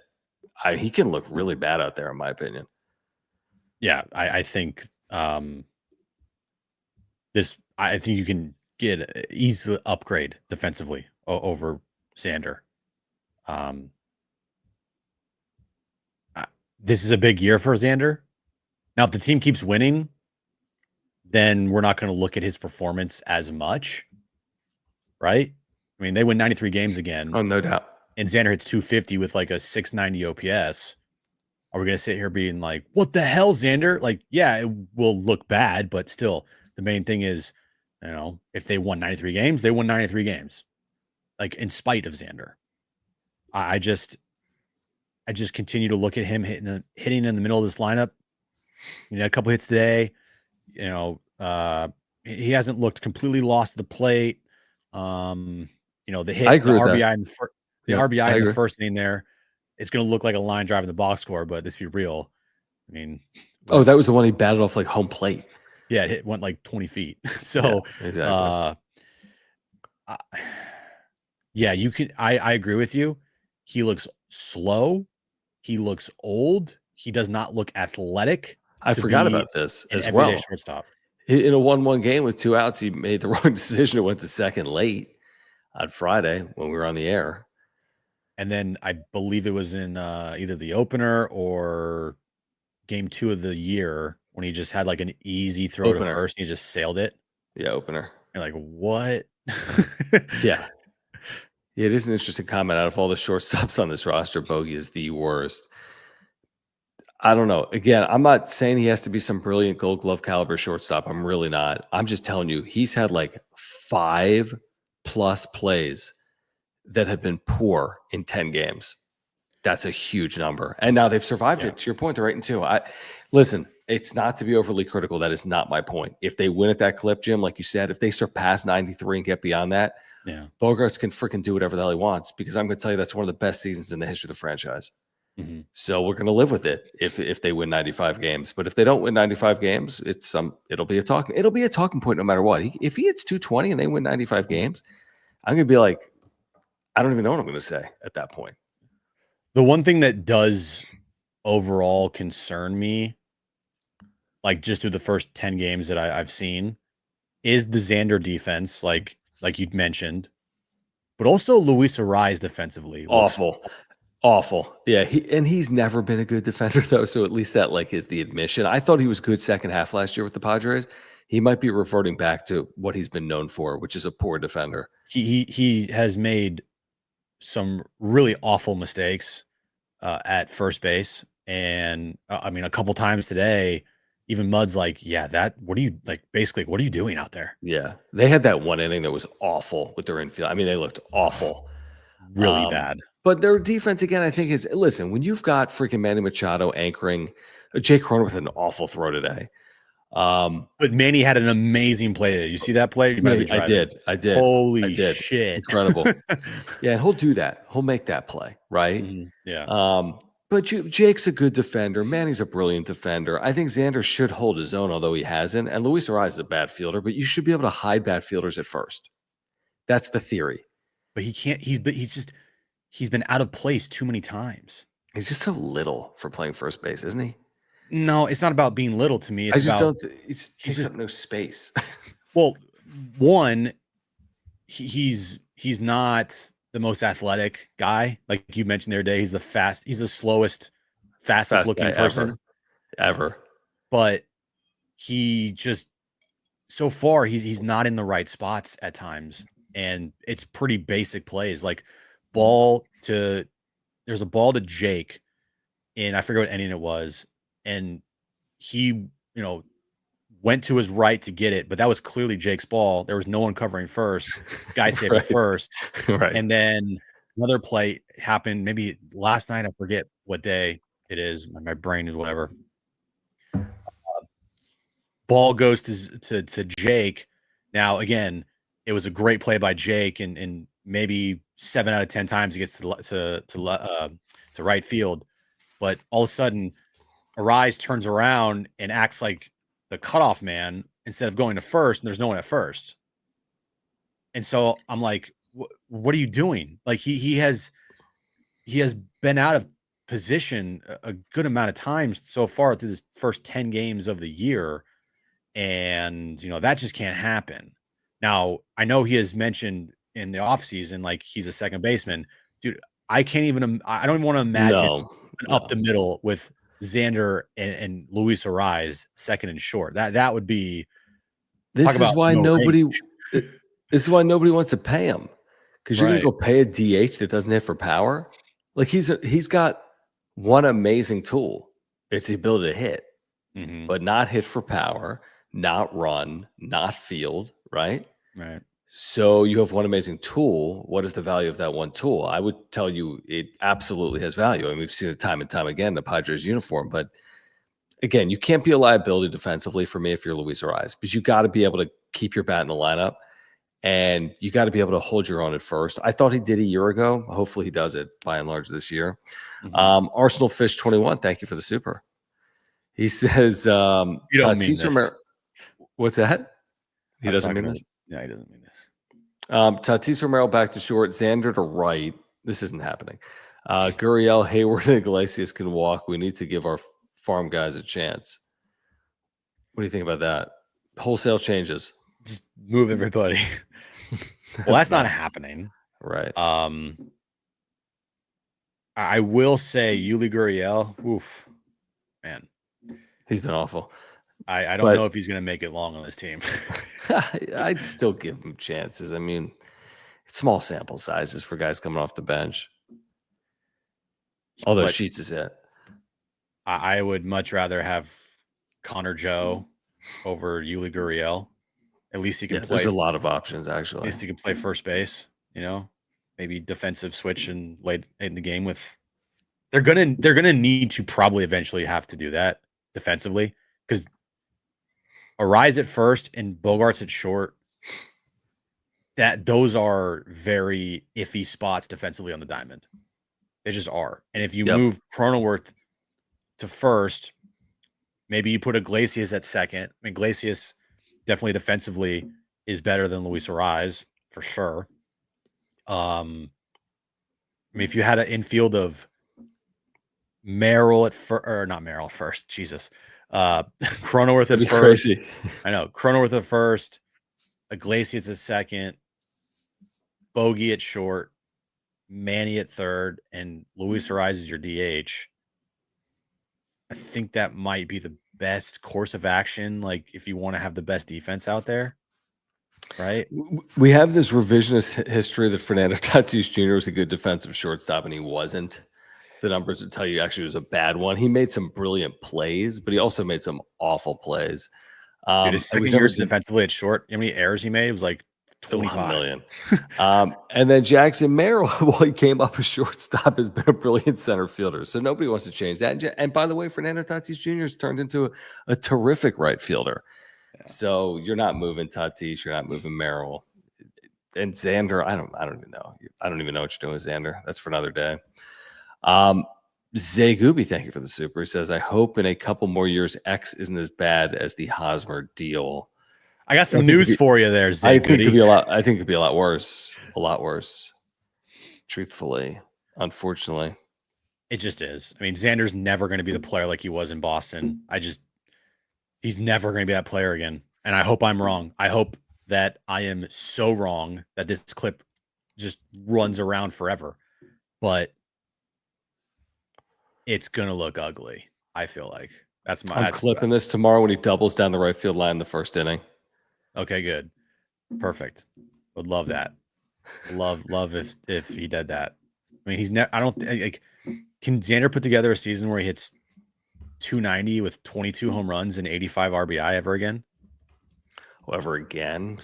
he can look really bad out there, in my opinion. Yeah, I think I think you can get an easy upgrade defensively over Xander. This is a big year for Xander. Now, if the team keeps winning, then we're not going to look at his performance as much, right? I mean, they win 93 games again. Oh, no doubt. And Xander hits 250 with like a 690 OPS. Are we going to sit here being like, what the hell, Xander? Like, yeah, it will look bad, but still, the main thing is, if they won 93 games, they won 93 games. Like, in spite of Xander. I just continue to look at him hitting in the middle of this lineup. A couple hits today. He hasn't looked completely lost at the plate. The hit, I agree the with RBI that. in the RBI in the first inning there, it's going to look like a line drive in the box score, but let's be real. I mean, that was the one he batted off like home plate. Yeah, it went like 20 feet. So, yeah, exactly. You can. I agree with you. He looks slow. He looks old. He does not look athletic. I forgot about this as well. Everyday shortstop. In a 1-1 game with 2 outs, he made the wrong decision and went to second late on Friday when we were on the air. And then I believe it was in either the opener or game 2 of the year when he just had like an easy throw to first and he just sailed it. Yeah, opener. You're like, what? Yeah. It is an interesting comment. Out of all the shortstops on this roster, Bogey is the worst. I don't know. Again, I'm not saying he has to be some brilliant Gold Glove caliber shortstop. I'm really not. I'm just telling you, he's had like 5+ plays that have been poor in 10 games. That's a huge number. And now they've survived it. To your point, they're 8-2. Listen, it's not to be overly critical. That is not my point. If they win at that clip, Jim, like you said, if they surpass 93 and get beyond that, Bogaerts can freaking do whatever the hell he wants, because I'm going to tell you that's one of the best seasons in the history of the franchise. Mm-hmm. So we're going to live with it if they win 95 games. But if they don't win 95 games, it'll be a talking point no matter what. If he hits 220 and they win 95 games, I'm going to be like, I don't even know what I'm going to say at that point. The one thing that does overall concern me, like just through the first 10 games that I've seen, is the Xander defense, like you'd mentioned, but also Luis Arraez defensively. Awful. Yeah, he's never been a good defender, though, so at least that is the admission. I thought he was good second half last year with the Padres. He might be reverting back to what he's been known for, which is a poor defender. He has made some really awful mistakes at first base, and a couple times today, even Mud's like, what are you doing out there? Yeah, they had that one inning that was awful with their infield. They looked awful, really bad. But their defense, again, I think is, listen, when you've got freaking Manny Machado anchoring, Jake Cronenworth with an awful throw today. But Manny had an amazing play today. You see that play? I did. Holy shit. Incredible. Yeah, and he'll do that. He'll make that play, right? Mm-hmm. Yeah. But Jake's a good defender. Manny's a brilliant defender. I think Xander should hold his own, although he hasn't. And Luis Arraez is a bad fielder, but you should be able to hide bad fielders at first. That's the theory. But he can't. He's been out of place too many times. He's just so little for playing first base, isn't he? No, it's not about being little to me. It's He takes up no space. Well, one, he's not the most athletic guy. Like you mentioned the other day, he's the slowest, fastest looking person ever. But he just, so far, he's not in the right spots at times. And it's pretty basic plays, like there's a ball to Jake, and I forget what inning it was. And he, went to his right to get it, but that was clearly Jake's ball. There was no one covering first. Guy saved it first. Right. And then another play happened maybe last night. I forget what day it is. My brain is whatever. Ball goes to Jake. Now, again, it was a great play by Jake, and maybe 7 out of 10 times he gets to right field. But all of a sudden, Arraez turns around and acts like the cutoff man instead of going to first, and there's no one at first. And so I'm like, what are you doing? Like he has been out of position a good amount of times so far through the first 10 games of the year. And, that just can't happen. Now, I know he has mentioned in the offseason, like, he's a second baseman. Dude, I don't even want to imagine up the middle with Xander and Luis Arraez second and short. That would be. This is why nobody wants to pay him, because you're going to go pay a DH that doesn't hit for power. Like, he's got one amazing tool. It's the ability to hit, but not hit for power, not run, not field, right? Right. So you have one amazing tool. What is the value of that one tool? I would tell you it absolutely has value. And we've seen it time and time again in the Padres uniform. But again, you can't be a liability defensively for me if you're Luis Arraez, because you got to be able to keep your bat in the lineup, and you got to be able to hold your own at first. I thought he did a year ago. Hopefully he does it by and large this year. Arsenal Fish 21, thank you for the super. He says, you don't mean this. What's that? He doesn't mean this? Yeah, he doesn't mean this. Tatis Romero back to short, Xander to right. This isn't happening. Gurriel, Hayward, and Iglesias can walk. We need to give our farm guys a chance. What do you think about that? Wholesale changes. Just move everybody. Well, that's not happening. Right. I will say Yuli Gurriel, oof, man. He's been awful. I don't know if he's going to make it long on this team. I'd still give him chances. I mean, it's small sample sizes for guys coming off the bench. Although Sheets is it. I would much rather have Connor Joe over Yuli Gurriel. At least he can play. There's a lot of options, actually. At least he can play first base, maybe defensive switch and late in the game with. They're gonna need to probably eventually have to do that defensively, because Arraez at first and Bogaerts at short, those are very iffy spots defensively on the diamond. They just are. And if you move Cronenworth to first, maybe you put Iglesias at second. I mean, Iglesias definitely defensively is better than Luis Arraez for sure. I mean, if you had an infield of Merrill at first, or not Merrill at first, Jesus. Cronenworth at first. Crazy. I know. Cronenworth at first, Iglesias at second, Bogey at short, Manny at third, and Luis Arraez is your DH. I think that might be the best course of action, like, if you want to have the best defense out there, right? We have this revisionist history that Fernando Tatis Jr. was a good defensive shortstop, and he wasn't. The numbers would tell you actually it was a bad one. He made some brilliant plays, but he also made some awful plays. Dude, his second year defensively at short, how many errors he made? It was like 25 million. And then Jackson Merrill, while he came up as shortstop, has been a brilliant center fielder. So nobody wants to change that. And by the way, Fernando Tatis Jr. has turned into a terrific right fielder. Yeah. So you're not moving Tatis, you're not moving Merrill. And Xander, I don't even know. I don't even know what you're doing with Xander. That's for another day. Zay Gooby, thank you for the super. He says, I hope in a couple more years X isn't as bad as the Hosmer deal. I got some news for you there, Zay. I think it could be a lot worse. A lot worse. Truthfully. Unfortunately. It just is. I mean, Xander's never going to be the player like he was in Boston. He's never going to be that player again. And I hope I'm wrong. I hope that I am so wrong that this clip just runs around forever. But it's going to look ugly, I feel like. I'm clipping this tomorrow when he doubles down the right field line in the first inning. Okay, good. Perfect. Would love that. Love if he did that. I mean, can Xander put together a season where he hits 290 with 22 home runs and 85 RBI ever again? Ever again?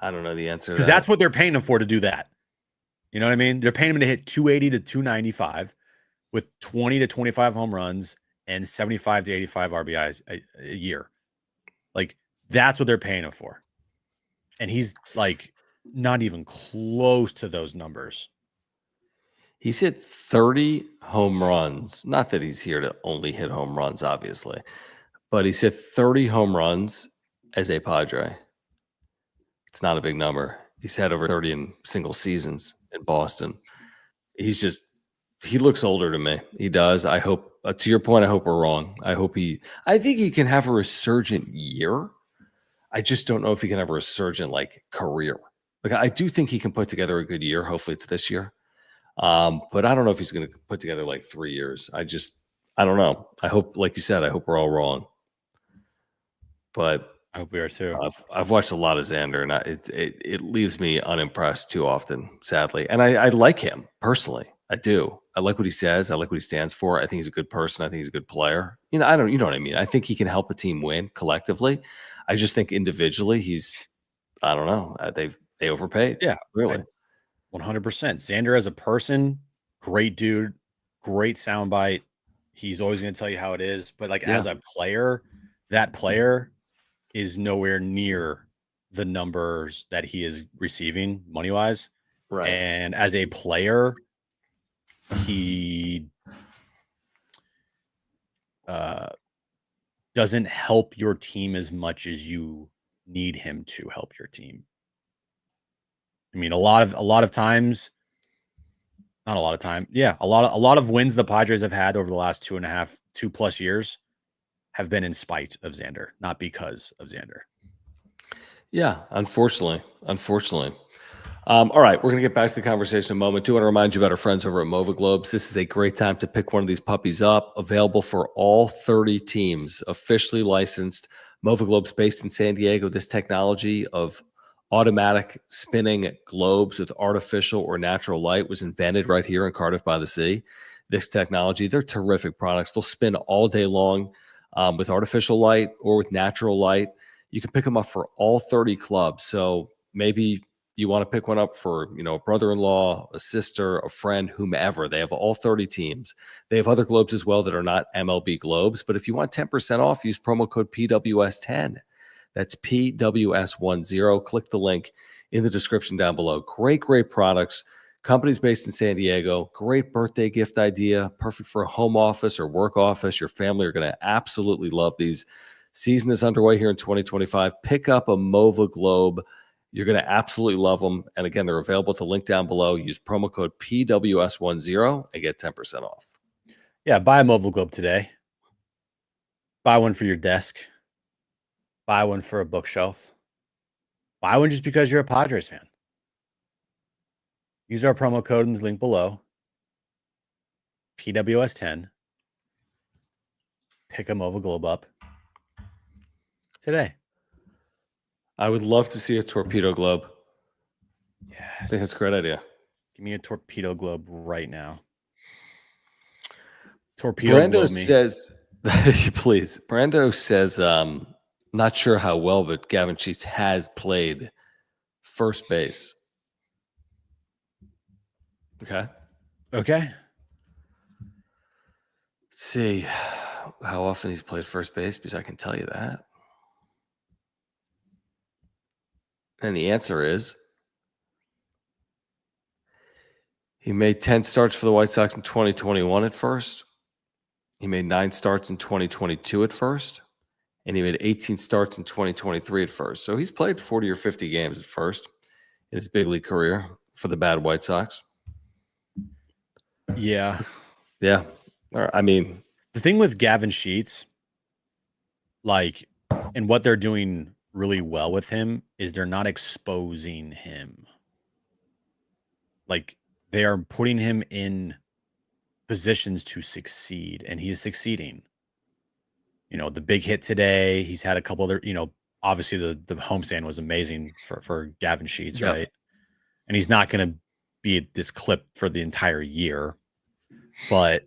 I don't know the answer. Because that's what they're paying him for, to do that. You know what I mean? They're paying him to hit 280 to 295 with 20 to 25 home runs and 75 to 85 RBIs a year. Like, that's what they're paying him for. And he's like not even close to those numbers. He's hit 30 home runs. Not that he's here to only hit home runs, obviously, but he's hit 30 home runs as a Padre. It's not a big number. He's had over 30 in single seasons in Boston. He's just He looks older to me. He does. I hope, to your point, I hope we're wrong. I think he can have a resurgent year. I just don't know if he can have a resurgent like career. Like I do think he can put together a good year. Hopefully it's this year. But I don't know if he's going to put together like 3 years. I don't know. I hope, like you said, I hope we're all wrong. But I hope we are too. I've watched a lot of Xander, and it leaves me unimpressed too often, sadly. And I like him personally. I do. I like what he says. I like what he stands for. I think he's a good person. I think he's a good player. You know what I mean? I think he can help the team win collectively. I just think individually I don't know. They overpaid. Yeah, really. 100%. Xander as a person, great dude, great soundbite. He's always going to tell you how it is. But as a player, that player is nowhere near the numbers that he is receiving money-wise. Right. And as a player, he doesn't help your team as much as you need him to help your team. I mean, a lot of times, not a lot of time. Yeah, a lot of wins the Padres have had over the last 2+ years have been in spite of Xander, not because of Xander. Yeah, unfortunately. All right, we're going to get back to the conversation in a moment. Do want to remind you about our friends over at Mova Globes. This is a great time to pick one of these puppies up. Available for all 30 teams, officially licensed. Mova Globes based in San Diego. This technology of automatic spinning globes with artificial or natural light was invented right here in Cardiff by the Sea. This technology, they're terrific products. They'll spin all day long with artificial light or with natural light. You can pick them up for all 30 clubs. So maybe you want to pick one up for, a brother-in-law, a sister, a friend, whomever. They have all 30 teams. They have other globes as well that are not MLB globes. But if you want 10% off, use promo code PWS10. That's PWS10. Click the link in the description down below. Great products. Companies based in San Diego. Great birthday gift idea. Perfect for a home office or work office. Your family are going to absolutely love these. Season is underway here in 2025. Pick up a Mova Globe. You're going to absolutely love them. And again, they're available at the link down below. Use promo code PWS10 and get 10% off. Yeah, buy a Mova Globe today. Buy one for your desk. Buy one for a bookshelf. Buy one just because you're a Padres fan. Use our promo code in the link below. PWS10. Pick a Mova Globe up today. I would love to see a torpedo globe. Yes. I think that's a great idea. Give me a torpedo globe right now. Torpedo Brando globe me. Says, please. Brando says, not sure how well, but Gavin Sheets has played first base. Okay. Let's see how often he's played first base, because I can tell you that. And the answer is he made 10 starts for the White Sox in 2021 at first. He made 9 starts in 2022 at first. And he made 18 starts in 2023 at first. So he's played 40 or 50 games at first in his big league career for the bad White Sox. Yeah. Yeah. I mean, the thing with Gavin Sheets, and what they're doing really well with him is they're not exposing him. They are putting him in positions to succeed, and he is succeeding. The big hit today, he's had a couple other, obviously the homestand was amazing for Gavin Sheets, yeah. right? And he's not going to be at this clip for the entire year. But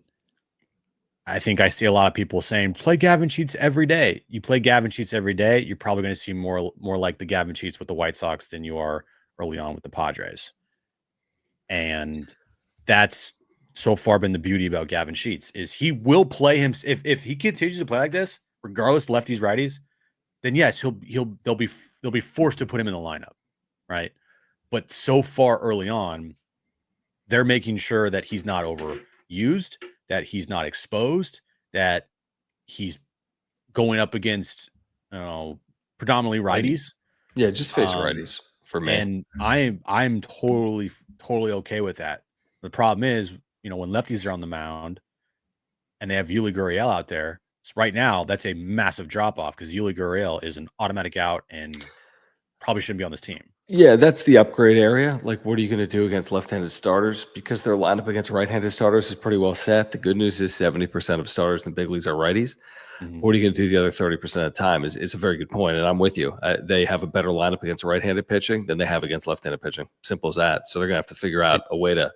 I think I see a lot of people saying, play Gavin Sheets every day. You play Gavin Sheets every day, you're probably going to see more like the Gavin Sheets with the White Sox than you are early on with the Padres. And that's so far been the beauty about Gavin Sheets is he will play him. If he continues to play like this, regardless lefties, righties, then yes, they'll be forced to put him in the lineup. Right. But so far early on, they're making sure that he's not overused, that he's not exposed, that he's going up against, predominantly righties. Yeah, just face righties for me. And I'm totally okay with that. The problem is, when lefties are on the mound and they have Yuli Gurriel out there. So right now, that's a massive drop off because Yuli Gurriel is an automatic out and probably shouldn't be on this team. Yeah, that's the upgrade area. Like, what are you going to do against left-handed starters? Because their lineup against right-handed starters is pretty well set. The good news is 70% of starters in the big leagues are righties. Mm-hmm. What are you going to do the other 30% of the time is a very good point, and I'm with you. They have a better lineup against right-handed pitching than they have against left-handed pitching. Simple as that. So they're going to have to figure out a way to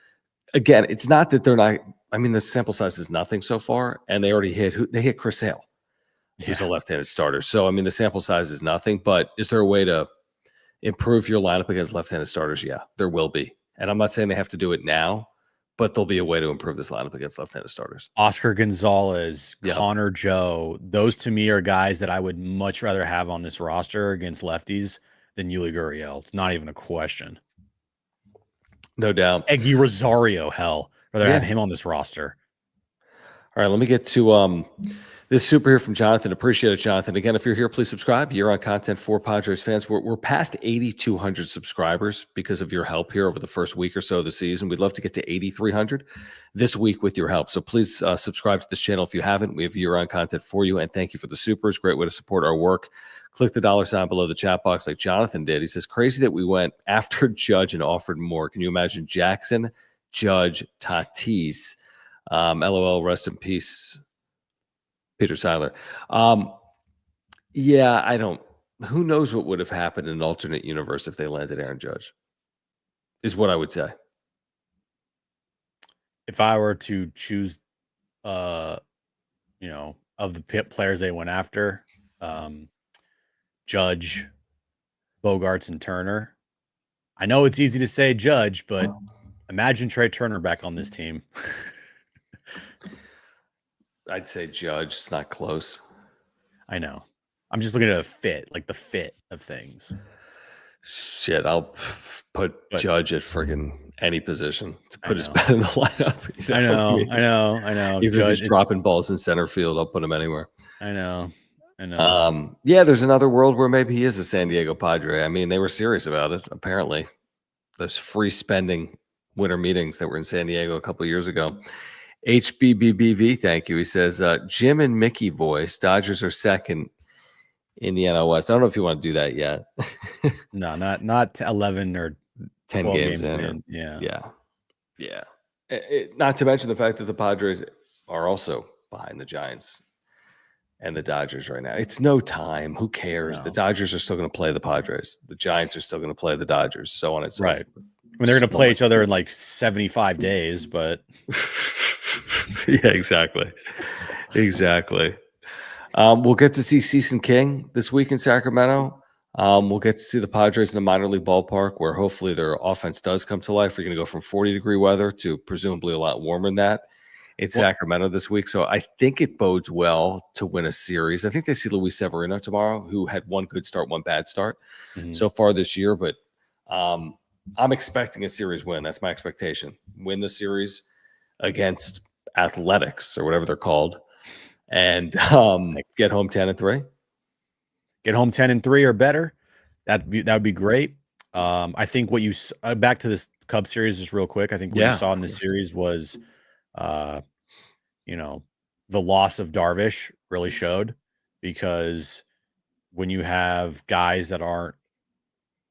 – again, it's not that they're not – I mean, the sample size is nothing so far, and they already hit Chris Sale, who's a left-handed starter. So, I mean, the sample size is nothing, but is there a way to – improve your lineup against left-handed starters? Yeah, there will be. And I'm not saying they have to do it now, but there'll be a way to improve this lineup against left-handed starters. Oscar Gonzalez, Connor Joe, those to me are guys that I would much rather have on this roster against lefties than Yuli Gurriel. It's not even a question. No doubt. Eggy Rosario, hell. Rather have him on this roster. All right, let me get to this super here from Jonathan. Appreciate it, Jonathan. Again, if you're here, please subscribe. You're on content for Padres fans. We're past 8,200 subscribers because of your help here over the first week or so of the season. We'd love to get to 8,300 this week with your help. So please subscribe to this channel if you haven't. We have year-round content for you, and thank you for the supers. Great way to support our work. Click the $ below the chat box like Jonathan did. He says, crazy that we went after Judge and offered more. Can you imagine Jackson, Judge, Tatis? LOL, rest in peace, Peter Seiler. Yeah, I don't. Who knows what would have happened in an alternate universe if they landed Aaron Judge? Is what I would say. If I were to choose, of the players they went after, Judge, Bogaerts, and Turner. I know it's easy to say Judge, but imagine Trey Turner back on this team. I'd say Judge. It's not close. I know. I'm just looking at a fit, like the fit of things. Shit, I'll put Judge at friggin' any position to put his bat in the lineup. I know. Even if he's dropping balls in center field, I'll put him anywhere. I know. Yeah, there's another world where maybe he is a San Diego Padre. I mean, they were serious about it, apparently. Those free spending winter meetings that were in San Diego a couple of years ago. HBBBV, thank you. He says, Jim and Mickey voice, Dodgers are second in the NL West. I don't know if you want to do that yet. No, not 11 or 10 games in. Yeah. Not to mention the fact that the Padres are also behind the Giants and the Dodgers right now. It's no time. Who cares? No. The Dodgers are still going to play the Padres. The Giants are still going to play the Dodgers, so on and so forth. Right. I mean, they're going to play each other in like 75 days, but... Yeah, exactly. We'll get to see Cease and King this week in Sacramento. We'll get to see the Padres in a minor league ballpark where hopefully their offense does come to life. We're going to go from 40-degree weather to presumably a lot warmer than that in Sacramento this week. So I think it bodes well to win a series. I think they see Luis Severino tomorrow, who had one good start, one bad start so far this year. But I'm expecting a series win. That's my expectation. Win the series against Athletics or whatever they're called, and get home 10-3. Get home 10-3 or better. That would be great. I think what you back to this Cubs series just real quick. I think what you saw in this series was, the loss of Darvish really showed, because when you have guys that aren't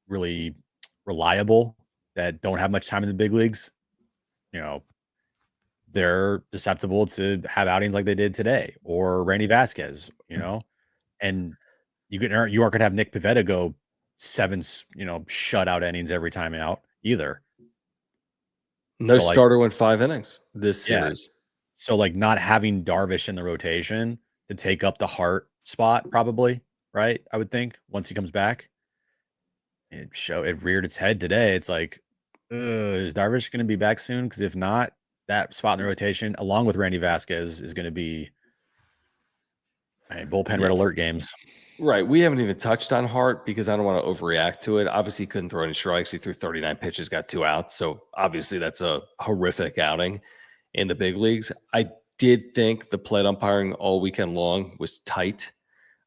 really reliable, that don't have much time in the big leagues, they're susceptible to have outings like they did today, or Randy Vasquez, and you aren't going to have Nick Pivetta go 7, shutout innings every time out either. No starter went 5 innings this series. So not having Darvish in the rotation to take up the Hart spot, probably, right? I would think once he comes back, it reared its head today. It's like, is Darvish going to be back soon? Because if not, that spot in the rotation, along with Randy Vasquez, is going to be bullpen red alert games. Right. We haven't even touched on Hart because I don't want to overreact to it. Obviously, he couldn't throw any strikes. He threw 39 pitches, got 2 outs. So obviously, that's a horrific outing in the big leagues. I did think the plate umpiring all weekend long was tight.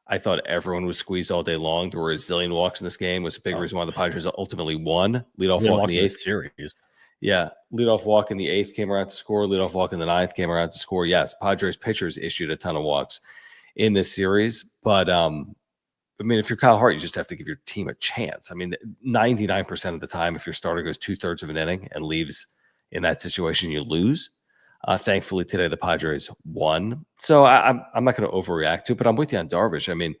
I thought everyone was squeezed all day long. There were a zillion walks in this game. It was a big reason why the Padres ultimately won. Leadoff walk in the 8th series. Yeah, leadoff walk in the 8th came around to score. Leadoff walk in the 9th came around to score. Yes, Padres pitchers issued a ton of walks in this series, but I mean, if you're Kyle Hart, you just have to give your team a chance. I mean, 99% of the time, if your starter goes 2/3 of an inning and leaves in that situation, you lose. Thankfully, today the Padres won, so I'm not going to overreact to it. But I'm with you on Darvish. I mean,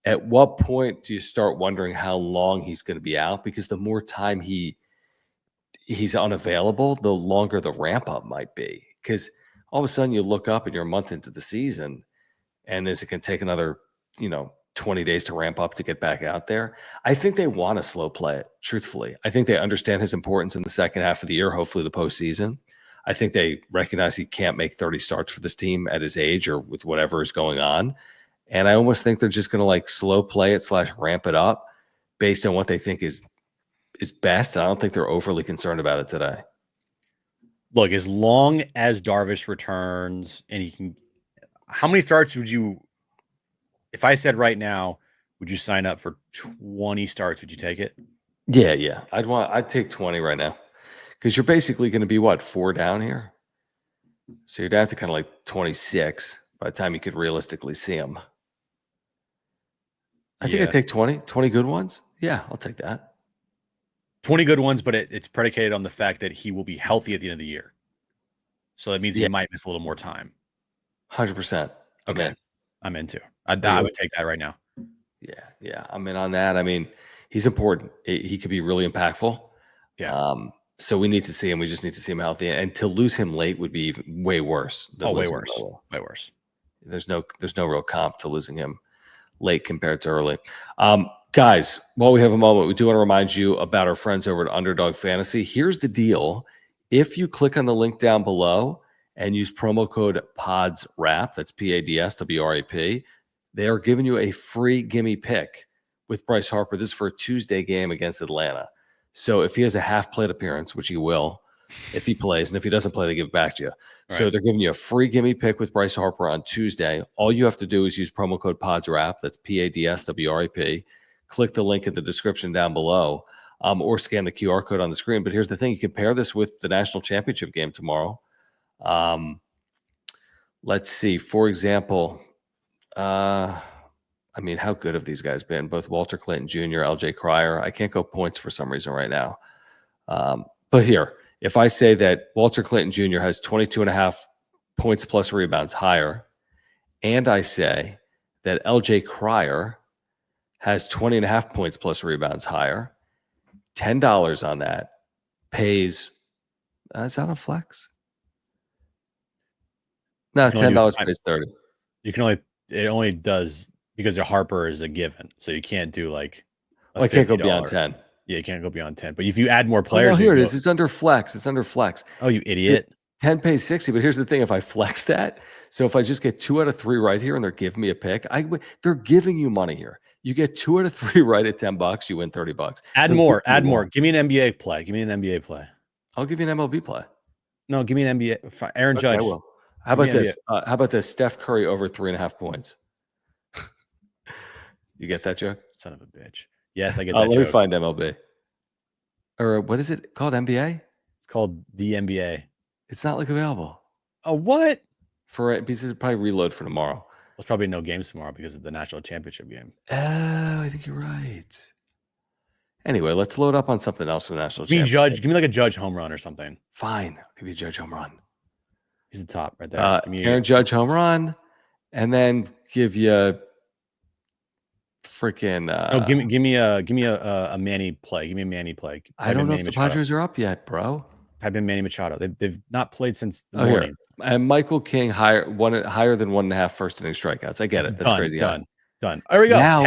at what point do you start wondering how long he's going to be out? Because the more time he's unavailable, the longer the ramp up might be. Because all of a sudden you look up and you're a month into the season, and is it can take another 20 days to ramp up to get back out there? I think they want to slow play it, truthfully. I think they understand his importance in the second half of the year, hopefully the postseason. I think they recognize he can't make 30 starts for this team at his age or with whatever is going on. And I almost think they're just going to like slow play it / ramp it up based on what they think is best. And I don't think they're overly concerned about it today. Look, as long as Darvish returns and he can, how many starts would you, if I said right now, would you sign up for 20 starts? Would you take it? Yeah. I'd take 20 right now. Because you're basically going to be, 4 down here? So you're down to kind of like 26 by the time you could realistically see him. I think I'd take 20 good ones. Yeah, I'll take that. 20 good ones, but it's predicated on the fact that he will be healthy at the end of the year. So that means he might miss a little more time. 100%. Okay. I'm into. I would take that right now. Yeah. I'm in on that. I mean, he's important. He could be really impactful. Yeah. So we need to see him. We just need to see him healthy. And to lose him late would be way worse. Way worse. Way worse. There's no real comp to losing him late compared to early. Guys, while we have a moment, we do want to remind you about our friends over at Underdog Fantasy. Here's the deal. If you click on the link down below and use promo code PODSWRAP, that's PADSWRAP, they are giving you a free gimme pick with Bryce Harper. This is for a Tuesday game against Atlanta. So if he has a half plate appearance, which he will, if he plays, and if he doesn't play, they give it back to you. Right. So they're giving you a free gimme pick with Bryce Harper on Tuesday. All you have to do is use promo code PODSWRAP. That's PADSWRAP. Click the link in the description down below, or scan the QR code on the screen. But here's the thing. You can pair this with the national championship game tomorrow. Let's see. For example, I mean, how good have these guys been? Both Walter Clayton Jr., LJ Cryer. I can't go points for some reason right now. But here, if I say that Walter Clayton Jr. has 22.5 points plus rebounds higher, and I say that LJ Cryer has 20.5 points plus rebounds higher, $10 on that pays. Is that a flex? No, $10 pays 30. It only does because your Harper is a given. So you can't do like. I can't go beyond 10. Yeah, you can't go beyond 10. But if you add more players. Oh, here it is. It's under flex. Oh, you idiot. 10 pays 60. But here's the thing. If I flex that, so if I just get 2 out of 3 right here and they're giving me a pick, they're giving you money here. You get 2 out of 3 right at $10, you win $30. Add more. Give me an NBA play. I'll give you an MLB play. No, give me an NBA. Aaron Judge. I will. How about this? How about this? Steph Curry over 3.5 points. You get that joke? Son of a bitch. Yes, I get that joke. Let me find MLB. Or what is it called? NBA? It's called the NBA. It's not like available. Oh, what? Because it's probably reload for tomorrow. There's probably no games tomorrow because of the national championship game. Oh, I think you're right. Anyway, let's load up on something else for the national championship. Judge. Give me like a Judge home run or something. Fine. I'll give you a Judge home run. He's the top right there. Aaron Judge home run, and then give you freaking. No, give me a Manny play. Give me a Manny play. I don't know if the Padres are up yet, bro. Type in Manny Machado. They've not played since the morning. And Michael King higher than 1.5 first inning strikeouts. I get it. That's crazy. Done. There we go. Now,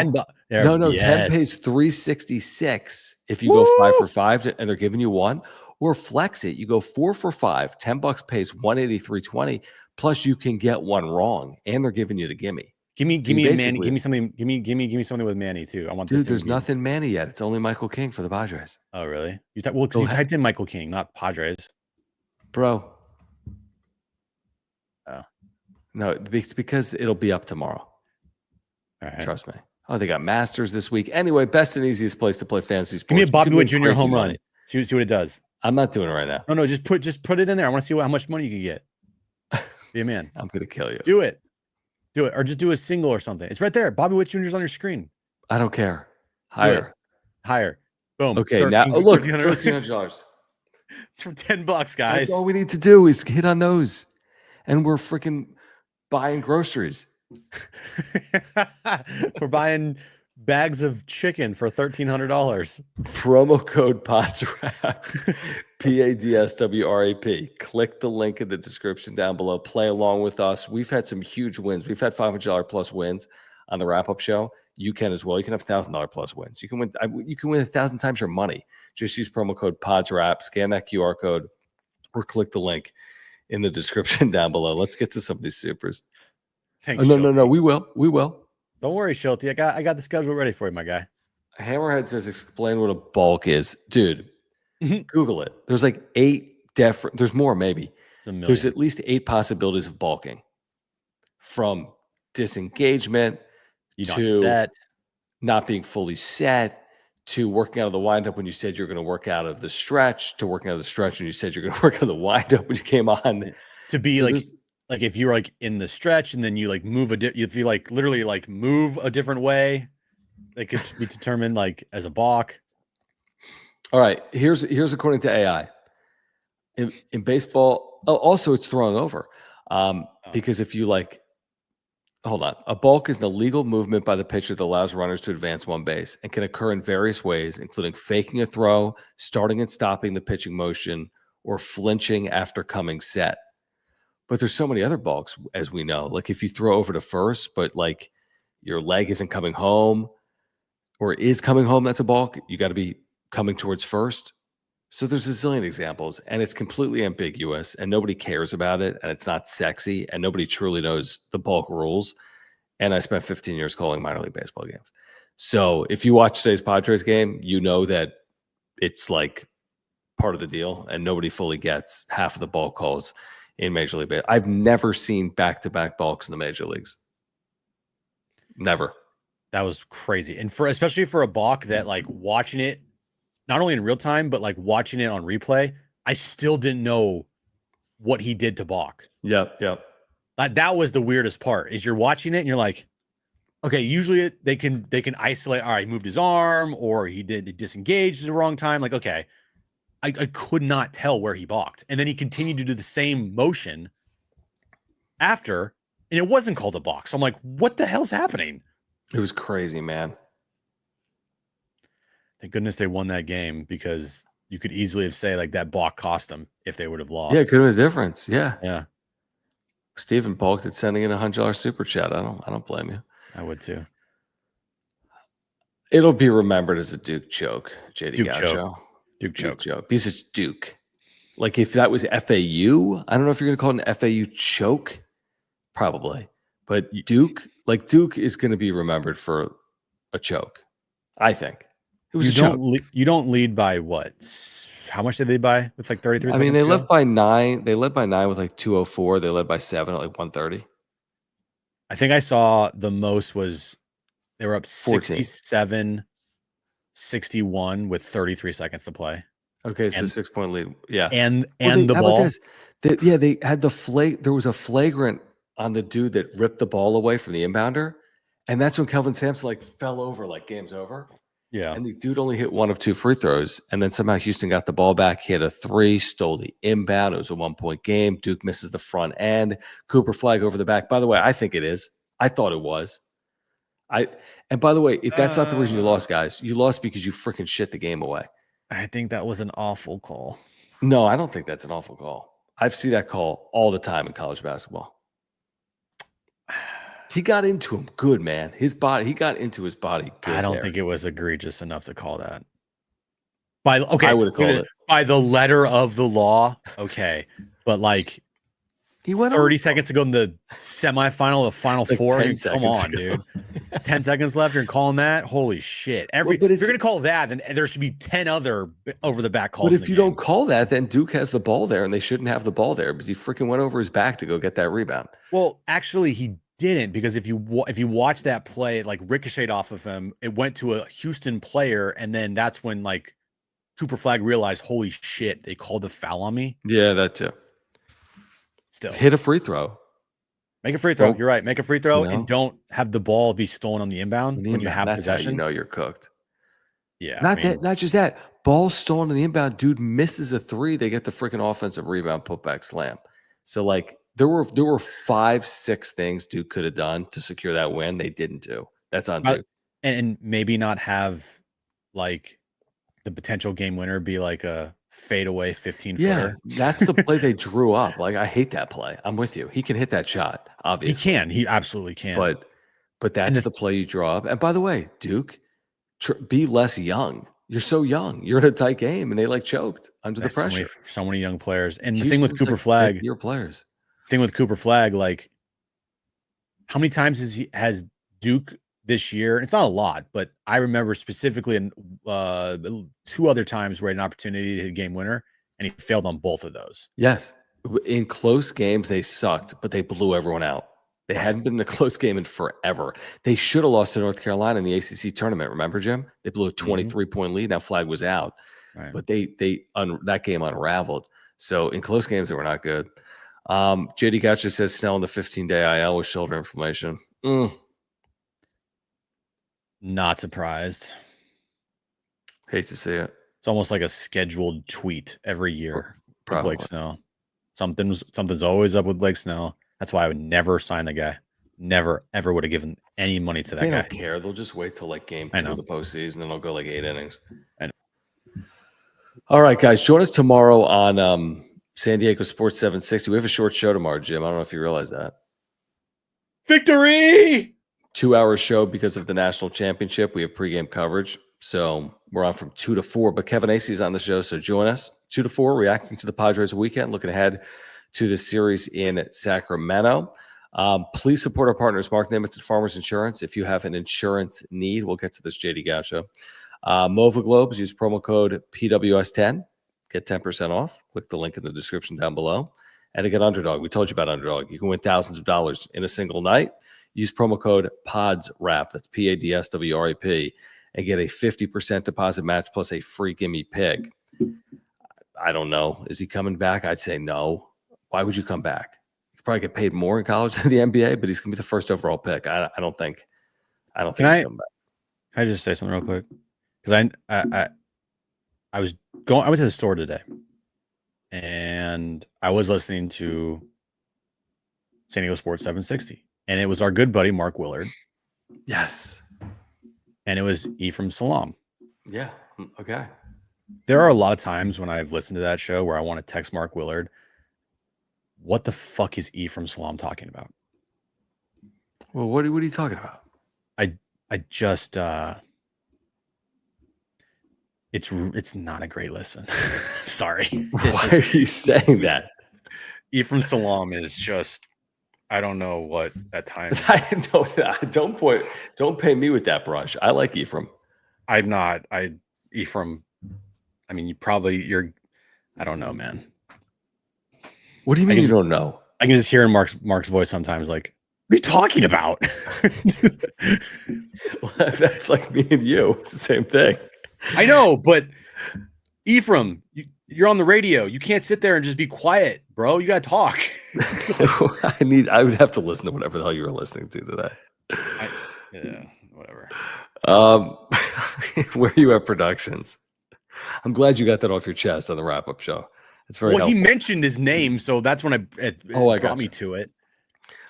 $10. 10 pays 366 if you go 5 for 5 and they're giving you 1. Or flex it. You go 4 for 5. $10 pays 183.20. Plus you can get 1 wrong, and they're giving you the gimme. Give me a Manny. Give me something. Give me something with Manny too. I want. Dude, there's nothing Manny yet. It's only Michael King for the Padres. Oh, really? Because you typed in Michael King, not Padres, bro. Oh, no, it's because it'll be up tomorrow. All right. Trust me. Oh, they got Masters this week. Anyway, best and easiest place to play fantasy sports. Give me a Bobby Wood Jr. home run. See what it does. I'm not doing it right now. No, just put it in there. I want to see how much money you can get. Be a man. I'm gonna kill you. Do it, or just do a single or something. It's right there. Bobby Witt Jr.'s on your screen. I don't care. Higher. Boom. Okay, now look, $1,300. It's for $10, guys. That's all we need to do is hit on those, and we're freaking buying groceries. We're buying bags of chicken for $1,300. Promo code PODSWRAP, PADSWRAP. Click the link in the description down below. Play along with us. We've had some huge wins. We've had $500 plus wins on the wrap-up show. You can as well. You can have $1,000 plus wins. You can win 1,000 times your money. Just use promo code PODSWRAP. Scan that QR code or click the link in the description down below. Let's get to some of these supers. Thanks, no. We will. Don't worry, Schulte. I got the schedule ready for you, my guy. Hammerhead says, explain what a balk is. Dude, Google it. There's like 8 different, there's more maybe. There's at least 8 possibilities of balking. From disengagement to not being fully set, to working out of the windup when you said you're going to work out of the stretch, to working out of the stretch when you said you're going to work out of the windup when you came on. To be like if you're like in the stretch and then you like move if you like literally like move a different way, it could be determined like as a balk. All right, here's according to AI. In baseball, also it's throwing over. Because if you like, hold on, a balk is an illegal movement by the pitcher that allows runners to advance one base and can occur in various ways, including faking a throw, starting and stopping the pitching motion, or flinching after coming set. But there's so many other balks, as we know. Like if you throw over to first, but like your leg isn't coming home or is coming home, that's a balk. You got to be coming towards first. So there's a zillion examples, and it's completely ambiguous, and nobody cares about it, and it's not sexy, and nobody truly knows the balk rules. And I spent 15 years calling minor league baseball games. So if you watch today's Padres game, you know that it's like part of the deal, and nobody fully gets half of the balk calls in Major League Baseball. I've never seen back-to-back balks in the major leagues. Never. That was crazy. And especially for a balk that like watching it, not only in real time, but like watching it on replay, I still didn't know what he did to balk. Yep. That was the weirdest part is you're watching it and you're like, okay, usually they can isolate, all right, he moved his arm or he disengaged at the wrong time. Like, okay. I could not tell where he balked. And then he continued to do the same motion after, and it wasn't called a balk. So I'm like, what the hell's happening? It was crazy, man. Thank goodness they won that game because you could easily have said like that balk cost them if they would have lost. Yeah, it could have been a difference. Yeah. Yeah. Stephen balked at sending in $100 super chat. I don't blame you. I would too. It'll be remembered as a Duke choke, JD Duke Gaucho. choke. Duke choke. Because it's Duke. Like if that was FAU, I don't know if you're going to call it an FAU choke. Probably. But Duke is going to be remembered for a choke. I think. It was a choke. You don't lead by what? How much did they buy with like 33 seconds? I mean, they led by 9. They led by 9 with like 2:04. They led by 7 at like 1:30. I think I saw the most was they were up 67-61 with 33 seconds to play. Okay, so 6-point lead. Yeah. And the ball. They had the there was a flagrant on the dude that ripped the ball away from the inbounder. And that's when Kelvin Sampson like fell over, like game's over. Yeah. And the dude only hit 1 of 2 free throws. And then somehow Houston got the ball back. He had a 3, stole the inbound. It was a 1-point game. Duke misses the front end. Cooper flag over the back. By the way, I think it is. I thought it was. And by the way, if that's not the reason you lost, guys. You lost because you freaking shit the game away. I think that was an awful call. No, I don't think that's an awful call. I've seen that call all the time in college basketball. He got into him good, man. He got into his body good. I don't think it was egregious enough to call that. I would have called it. By the letter of the law, okay. But like he went 30 seconds to go in the semifinal, the final like four. Come on, dude. 10 seconds left. You're calling that? Holy shit. If you're going to call that, then there should be 10 other over the back calls. But if you don't call that, then Duke has the ball there and they shouldn't have the ball there because he freaking went over his back to go get that rebound. Well, actually, he didn't, because if you watch that play, it like ricocheted off of him. It went to a Houston player, and then that's when like Cooper Flagg realized, holy shit, they called the foul on me. Yeah, that too. Still, hit a free throw. Make a free throw. You're right. Make a free throw and don't have the ball be stolen on the inbound when you have that's possession. How you know you're cooked. Yeah. Not just that. Ball stolen on the inbound. Dude misses a three. They get the freaking offensive rebound, putback slam. So like there were 5-6 things Duke could have done to secure that win. They didn't do. That's on Duke. And maybe not have like the potential game winner be like a fadeaway 15-footer. That's the play they drew up. Like, I hate that play. I'm with you. He can hit that shot, obviously. He can. He absolutely can. But that's the play you draw up. And by the way, Duke, be less young. You're so young. You're in a tight game, and they like choked under the pressure. So many young players. And the thing with Cooper Flagg, your players. Thing with Cooper Flagg, like, how many times has Duke this year? It's not a lot, but I remember specifically in 2 other times where he had an opportunity to hit a game winner, and he failed on both of those. Yes. In close games, they sucked, but they blew everyone out. They hadn't been in a close game in forever. They should have lost to North Carolina in the ACC tournament. Remember, Jim? They blew a 23-point lead. Now Flagg was out, but that game unraveled. So in close games, they were not good. JD Gotcha says Snell in the 15-day IL with shoulder inflammation. Not surprised. Hate to see it. It's almost like a scheduled tweet every year for Blake Snell. Something's always up with Blake Snell. That's why I would never sign the guy. Never, ever would have given any money to that guy. They don't care. They'll just wait till like game 2 of the postseason, and they'll go like 8 innings. I know. All right, guys. Join us tomorrow on San Diego Sports 760. We have a short show tomorrow, Jim. I don't know if you realize that. Victory! 2-hour show because of the national championship. We have pregame coverage. So we're on from 2 to 4. But Kevin Acey's on the show, so join us 2 to 4, reacting to the Padres weekend, looking ahead to the series in Sacramento. Please support our partners, Mark Nimitz at Farmers Insurance. If you have an insurance need, we'll get to this, JD Gotcha. Mova Globes, use promo code PWS10. Get 10% off. Click the link in the description down below. And again, Underdog. We told you about Underdog. You can win thousands of dollars in a single night. Use promo code PODSWRAP. That's PADSWRAP. And get a 50% deposit match plus a free gimme pick. I don't know. Is he coming back? I'd say no. Why would you come back? You could probably get paid more in college than the NBA, but he's going to be the first overall pick. I don't think he's coming back. Can I just say something real quick? Because I went to the store today, and I was listening to San Diego Sports 760, and it was our good buddy Mark Willard. Yes. And it was Ephraim Salaam. Yeah. Okay. There are a lot of times when I've listened to that show where I want to text Mark Willard, what the fuck is Ephraim Salaam talking about? Well, what are you talking about? I just it's not a great listen. Sorry. Why are you saying that? Ephraim Salaam is just, I don't know what at times. I know that. Don't pay me with that brush. I like Ephraim. Ephraim. I mean, I don't know, man. What do you mean you don't know? I can just hear in Mark's voice sometimes, like, what are you talking about? Well, that's like me and you. Same thing. I know, but Ephraim, you're on the radio. You can't sit there and just be quiet, bro. You got to talk. I would have to listen to whatever the hell you were listening to today. Yeah, whatever. Where are you at Productions? I'm glad you got that off your chest on the wrap-up show. It's very helpful. He mentioned his name, so that's when it got me to it.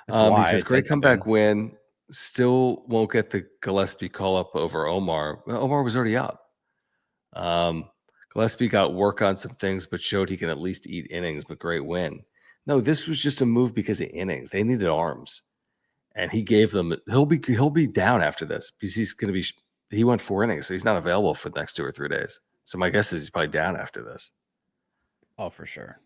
He says, great comeback win. Still won't get the Gillespie call-up over Omar. Well, Omar was already up. Gillespie got work on some things, but showed he can at least eat innings, but great win. No, this was just a move because of innings. They needed arms. And he gave them – he'll be down after this because he's going to be – he went 4 innings, so he's not available for the next 2 or 3 days. So my guess is he's probably down after this. Oh, for sure.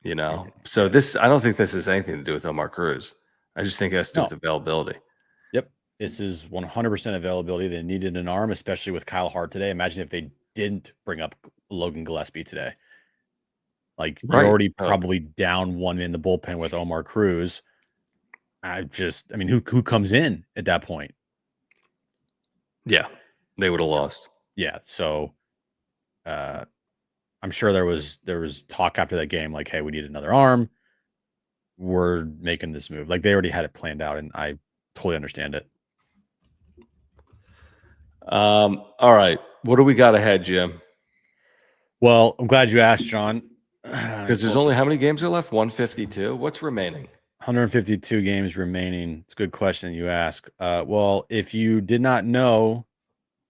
You know? So this – I don't think this has anything to do with Omar Cruz. I just think it has to do with availability. Yep. This is 100% availability. They needed an arm, especially with Kyle Hart today. Imagine if they didn't bring up Logan Gillespie today. Like, you're already probably down 1 in the bullpen with Omar Cruz. Who comes in at that point? Yeah, they would have lost. Yeah, so I'm sure there was talk after that game like, hey, we need another arm. We're making this move. Like they already had it planned out, and I totally understand it. All right. What do we got ahead, Jim? Well, I'm glad you asked, John. Because there's only how many games are left? 152. What's remaining? 152 games remaining. It's a good question you ask. Well, if you did not know,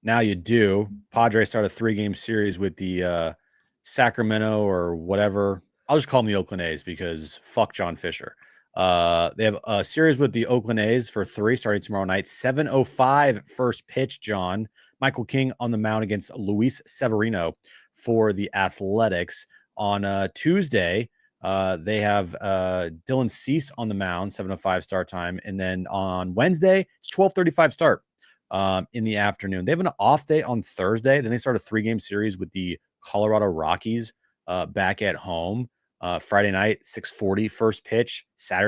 now you do. Padres start a 3-game series with the Sacramento or whatever. I'll just call them the Oakland A's because fuck John Fisher. They have a series with the Oakland A's for 3 starting tomorrow night. 7:05 first pitch, John. Michael King on the mound against Luis Severino for the Athletics. On Tuesday, they have Dylan Cease on the mound, 7:05 start time. And then on Wednesday, it's 12:35 start in the afternoon. They have an off day on Thursday. Then they start a 3-game series with the Colorado Rockies back at home. Friday night, 6:40 first pitch. Saturday